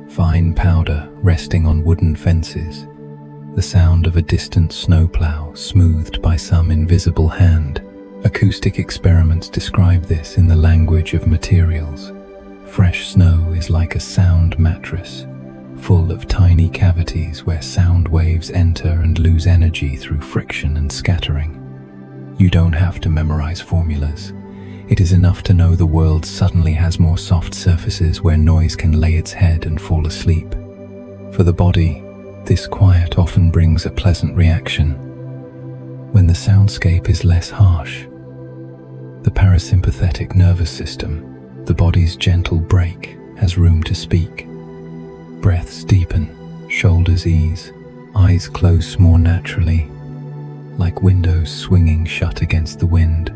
fine powder resting on wooden fences, the sound of a distant snowplow smoothed by some invisible hand. Acoustic experiments describe this in the language of materials. Fresh snow is like a sound mattress, full of tiny cavities where sound waves enter and lose energy through friction and scattering. You don't have to memorize formulas. It is enough to know the world suddenly has more soft surfaces where noise can lay its head and fall asleep. For the body, this quiet often brings a pleasant reaction. When the soundscape is less harsh, The parasympathetic nervous system, the body's gentle brake, has room to speak. Breaths deepen, shoulders ease, eyes close more naturally, like windows swinging shut against the wind.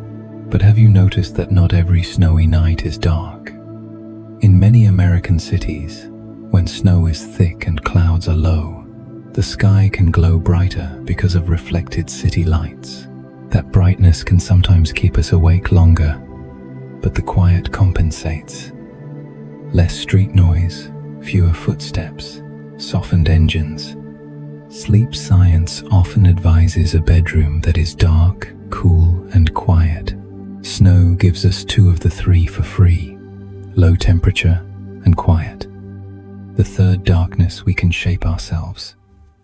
But have you noticed that not every snowy night is dark? In many American cities, when snow is thick and clouds are low, the sky can glow brighter because of reflected city lights. That brightness can sometimes keep us awake longer, but the quiet compensates. Less street noise, fewer footsteps, softened engines. Sleep science often advises a bedroom that is dark, cool, and quiet. Snow gives us two of the three for free: low temperature and quiet. The third darkness we can shape ourselves.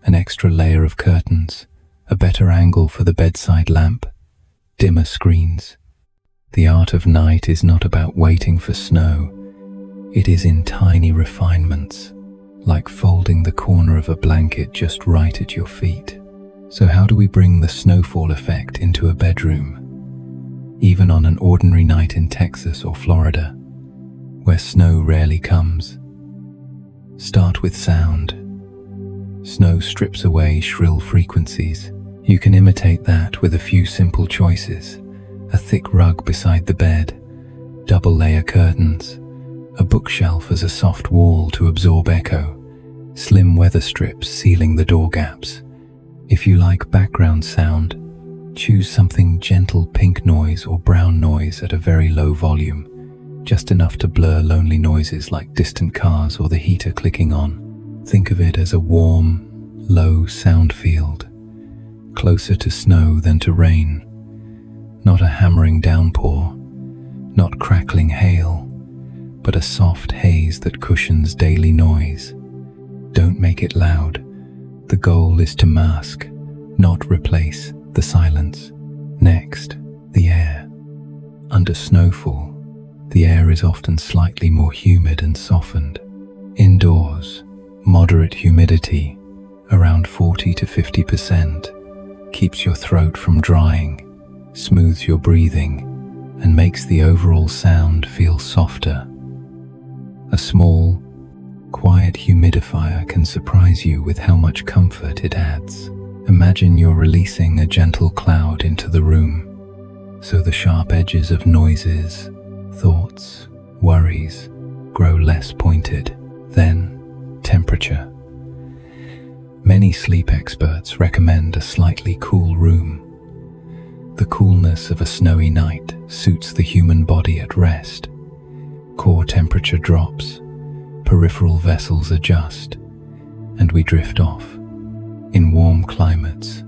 An extra layer of curtains, a better angle for the bedside lamp, dimmer screens. The art of night is not about waiting for snow. It is in tiny refinements, like folding the corner of a blanket just right at your feet. So how do we bring the snowfall effect into a bedroom? Even on an ordinary night in Texas or Florida, where snow rarely comes. Start with sound. Snow strips away shrill frequencies. You can imitate that with a few simple choices: a thick rug beside the bed, double layer curtains, a bookshelf as a soft wall to absorb echo, slim weather strips sealing the door gaps. If you like background sound, choose something gentle: pink noise or brown noise at a very low volume, just enough to blur lonely noises like distant cars or the heater clicking on. Think of it as a warm, low sound field, closer to snow than to rain. Not a hammering downpour, not crackling hail, but a soft haze that cushions daily noise. Don't make it loud. The goal is to mask, not replace, the silence. Next, the air. Under snowfall, the air is often slightly more humid and softened. Indoors, moderate humidity, around 40 to 50%, keeps your throat from drying, smooths your breathing, and makes the overall sound feel softer. A small, quiet humidifier can surprise you with how much comfort it adds. Imagine you're releasing a gentle cloud into the room, so the sharp edges of noises, thoughts, worries grow less pointed. Then, temperature. Many sleep experts recommend a slightly cool room. The coolness of a snowy night suits the human body at rest. Core temperature drops, peripheral vessels adjust, and we drift off. In warm climates,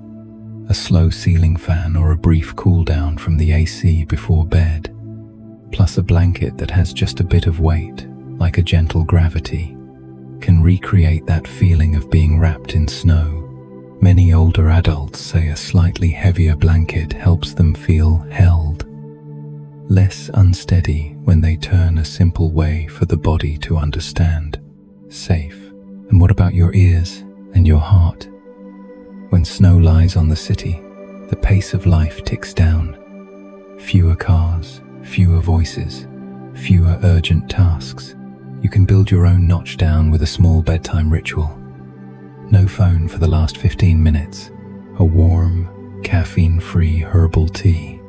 a slow ceiling fan or a brief cool down from the AC before bed, plus a blanket that has just a bit of weight, like a gentle gravity, can recreate that feeling of being wrapped in snow. Many older adults say a slightly heavier blanket helps them feel held, less unsteady when they turn a simple way for the body to understand. Safe. And what about your ears and your heart? When snow lies on the city, the pace of life ticks down. Fewer cars, fewer voices, fewer urgent tasks. You can build your own notch down with a small bedtime ritual. No phone for the last 15 minutes. A warm, caffeine-free herbal tea.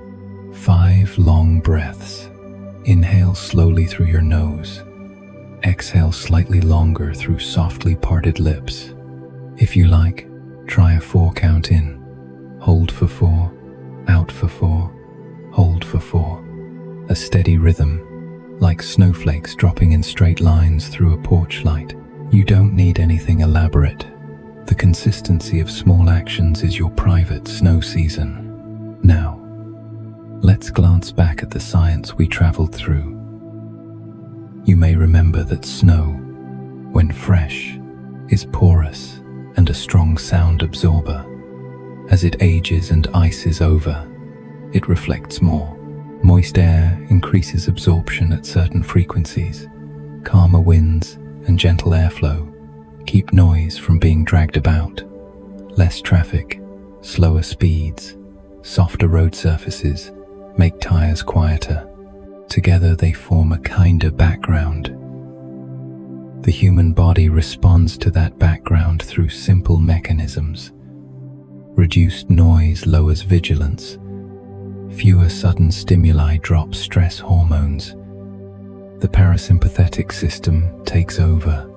5 long breaths. Inhale slowly through your nose. Exhale slightly longer through softly parted lips. If you like, try a 4 count in. Hold for 4, out for 4, hold for 4. A steady rhythm, like snowflakes dropping in straight lines through a porch light. You don't need anything elaborate. The consistency of small actions is your private snow season. Now, let's glance back at the science we traveled through. You may remember that snow, when fresh, is porous and a strong sound absorber. As it ages and ices over, it reflects more. Moist air increases absorption at certain frequencies. Calmer winds and gentle airflow keep noise from being dragged about. Less traffic, slower speeds, softer road surfaces make tires quieter. Together they form a kinder background. The human body responds to that background through simple mechanisms. Reduced noise lowers vigilance. Fewer sudden stimuli drop stress hormones. The parasympathetic system takes over.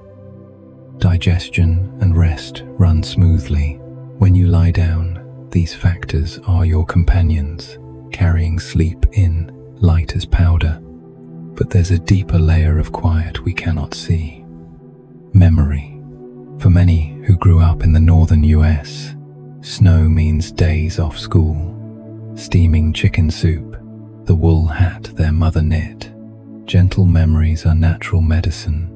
Digestion and rest run smoothly. When you lie down, these factors are your companions, carrying sleep in, light as powder. But there's a deeper layer of quiet we cannot see. Memory. For many who grew up in the northern US, snow means days off school, steaming chicken soup, the wool hat their mother knit. Gentle memories are natural medicine.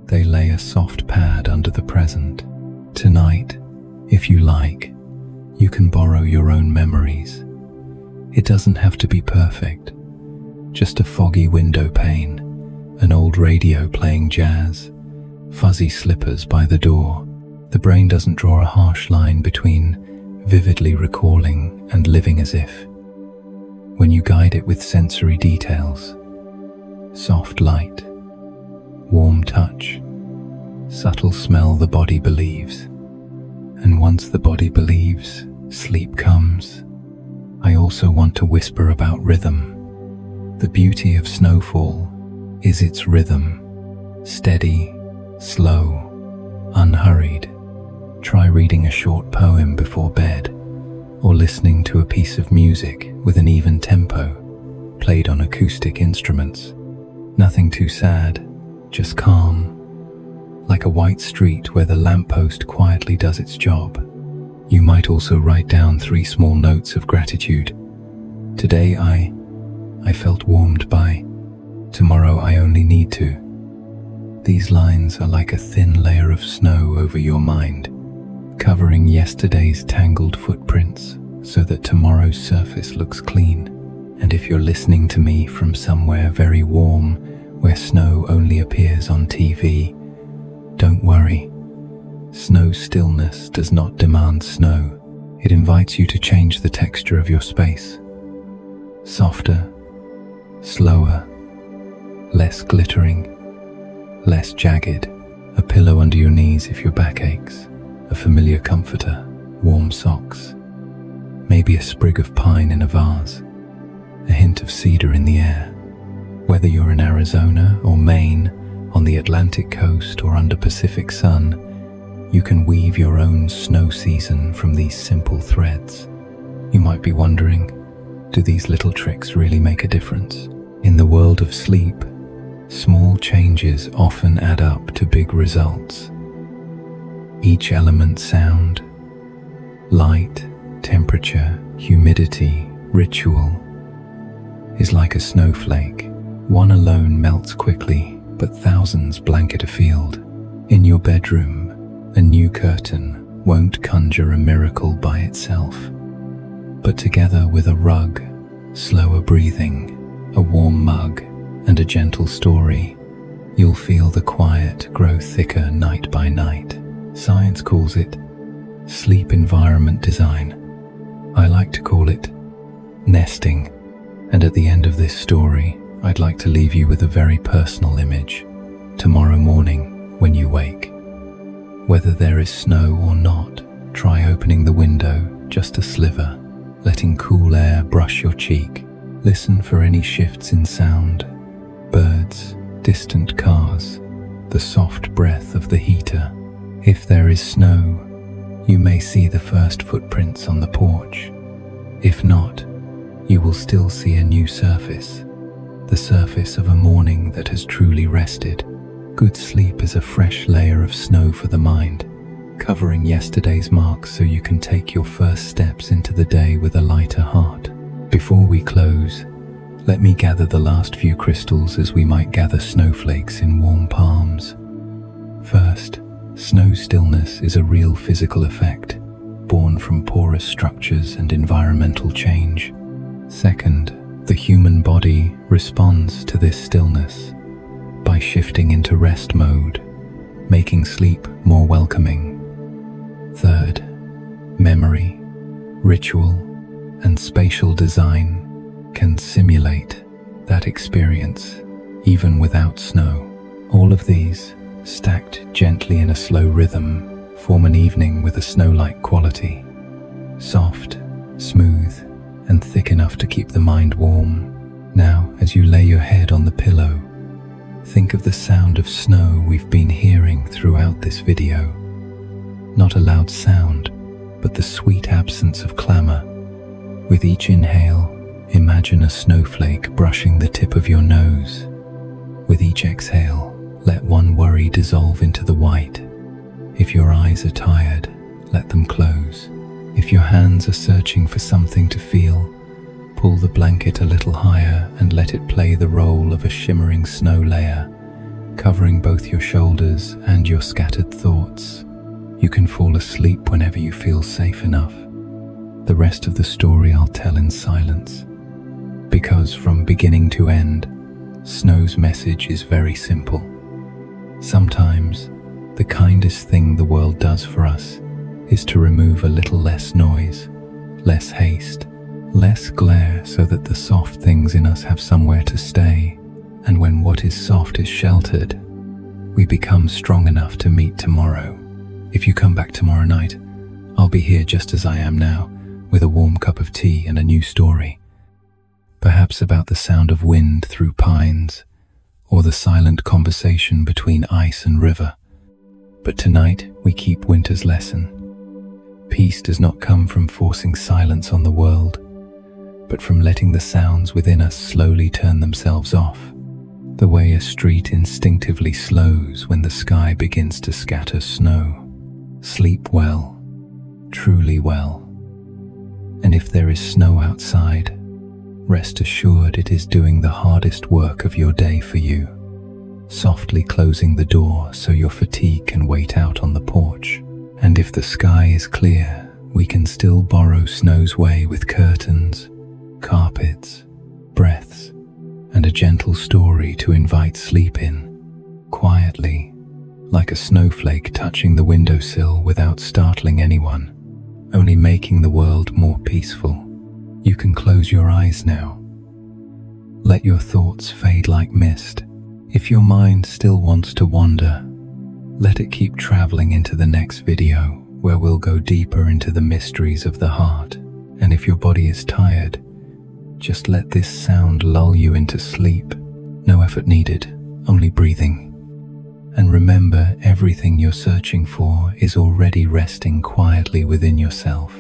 They lay a soft pad under the present. Tonight, if you like, you can borrow your own memories. It doesn't have to be perfect. Just a foggy window pane, an old radio playing jazz, fuzzy slippers by the door. The brain doesn't draw a harsh line between vividly recalling and living as if. When you guide it with sensory details, soft light, warm touch, subtle smell, the body believes. And once the body believes, sleep comes. I also want to whisper about rhythm. The beauty of Snowfall is its rhythm. Steady, slow, unhurried. Try reading a short poem before bed, or listening to a piece of music with an even tempo, played on acoustic instruments. Nothing too sad, just calm. Like a white street where the lamppost quietly does its job. You might also write down 3 small notes of gratitude. Today I felt warmed by. Tomorrow I only need to. These lines are like a thin layer of snow over your mind, covering yesterday's tangled footprints so that tomorrow's surface looks clean. And if you're listening to me from somewhere very warm, where snow only appears on TV, don't worry. Snow stillness does not demand snow. It invites you to change the texture of your space. Softer, slower, less glittering, less jagged. A pillow under your knees if your back aches, a familiar comforter, warm socks, maybe a sprig of pine in a vase, a hint of cedar in the air. Whether you're in Arizona or Maine, on the Atlantic coast or under Pacific sun, you can weave your own snow season from these simple threads. You might be wondering, do these little tricks really make a difference? In the world of sleep, small changes often add up to big results. Each element, sound, light, temperature, humidity, ritual, is like a snowflake. One alone melts quickly, but thousands blanket a field. In your bedroom, a new curtain won't conjure a miracle by itself. But together with a rug, slower breathing, a warm mug, and a gentle story, you'll feel the quiet grow thicker night by night. Science calls it sleep environment design. I like to call it nesting. And at the end of this story, I'd like to leave you with a very personal image. Tomorrow morning, when you wake, whether there is snow or not, try opening the window just a sliver, letting cool air brush your cheek. Listen for any shifts in sound, birds, distant cars, the soft breath of the heater. If there is snow, you may see the first footprints on the porch. If not, you will still see a new surface, the surface of a morning that has truly rested. Good sleep is a fresh layer of snow for the mind, covering yesterday's marks so you can take your first steps into the day with a lighter heart. Before we close, let me gather the last few crystals as we might gather snowflakes in warm palms. First, snow stillness is a real physical effect, born from porous structures and environmental change. Second, the human body responds to this stillness by shifting into rest mode, making sleep more welcoming. Third, memory, ritual, and spatial design can simulate that experience, even without snow. All of these, stacked gently in a slow rhythm, form an evening with a snow-like quality. Soft, smooth, and thick enough to keep the mind warm. Now, as you lay your head on the pillow, think of the sound of snow we've been hearing throughout this video. Not a loud sound, but the sweet absence of clamor. With each inhale, imagine a snowflake brushing the tip of your nose. With each exhale, let one worry dissolve into the white. If your eyes are tired, let them close. If your hands are searching for something to feel, pull the blanket a little higher and let it play the role of a shimmering snow layer, covering both your shoulders and your scattered thoughts. You can fall asleep whenever you feel safe enough. The rest of the story I'll tell in silence, because from beginning to end, snow's message is very simple. Sometimes, the kindest thing the world does for us is to remove a little less noise, less haste, less glare, so that the soft things in us have somewhere to stay. And when what is soft is sheltered, we become strong enough to meet tomorrow. If you come back tomorrow night, I'll be here just as I am now, with a warm cup of tea and a new story. Perhaps about the sound of wind through pines, or the silent conversation between ice and river. But tonight we keep winter's lesson. Peace does not come from forcing silence on the world, but from letting the sounds within us slowly turn themselves off, the way a street instinctively slows when the sky begins to scatter snow. Sleep well, truly well. And if there is snow outside, rest assured it is doing the hardest work of your day for you, softly closing the door so your fatigue can wait out on the porch. And if the sky is clear, we can still borrow snow's way with curtains, carpets, breaths, and a gentle story to invite sleep in, quietly, like a snowflake touching the windowsill without startling anyone, only making the world more peaceful. You can close your eyes now. Let your thoughts fade like mist. If your mind still wants to wander, let it keep traveling into the next video, where we'll go deeper into the mysteries of the heart. And if your body is tired, just let this sound lull you into sleep. No effort needed, only breathing. And remember, everything you're searching for is already resting quietly within yourself.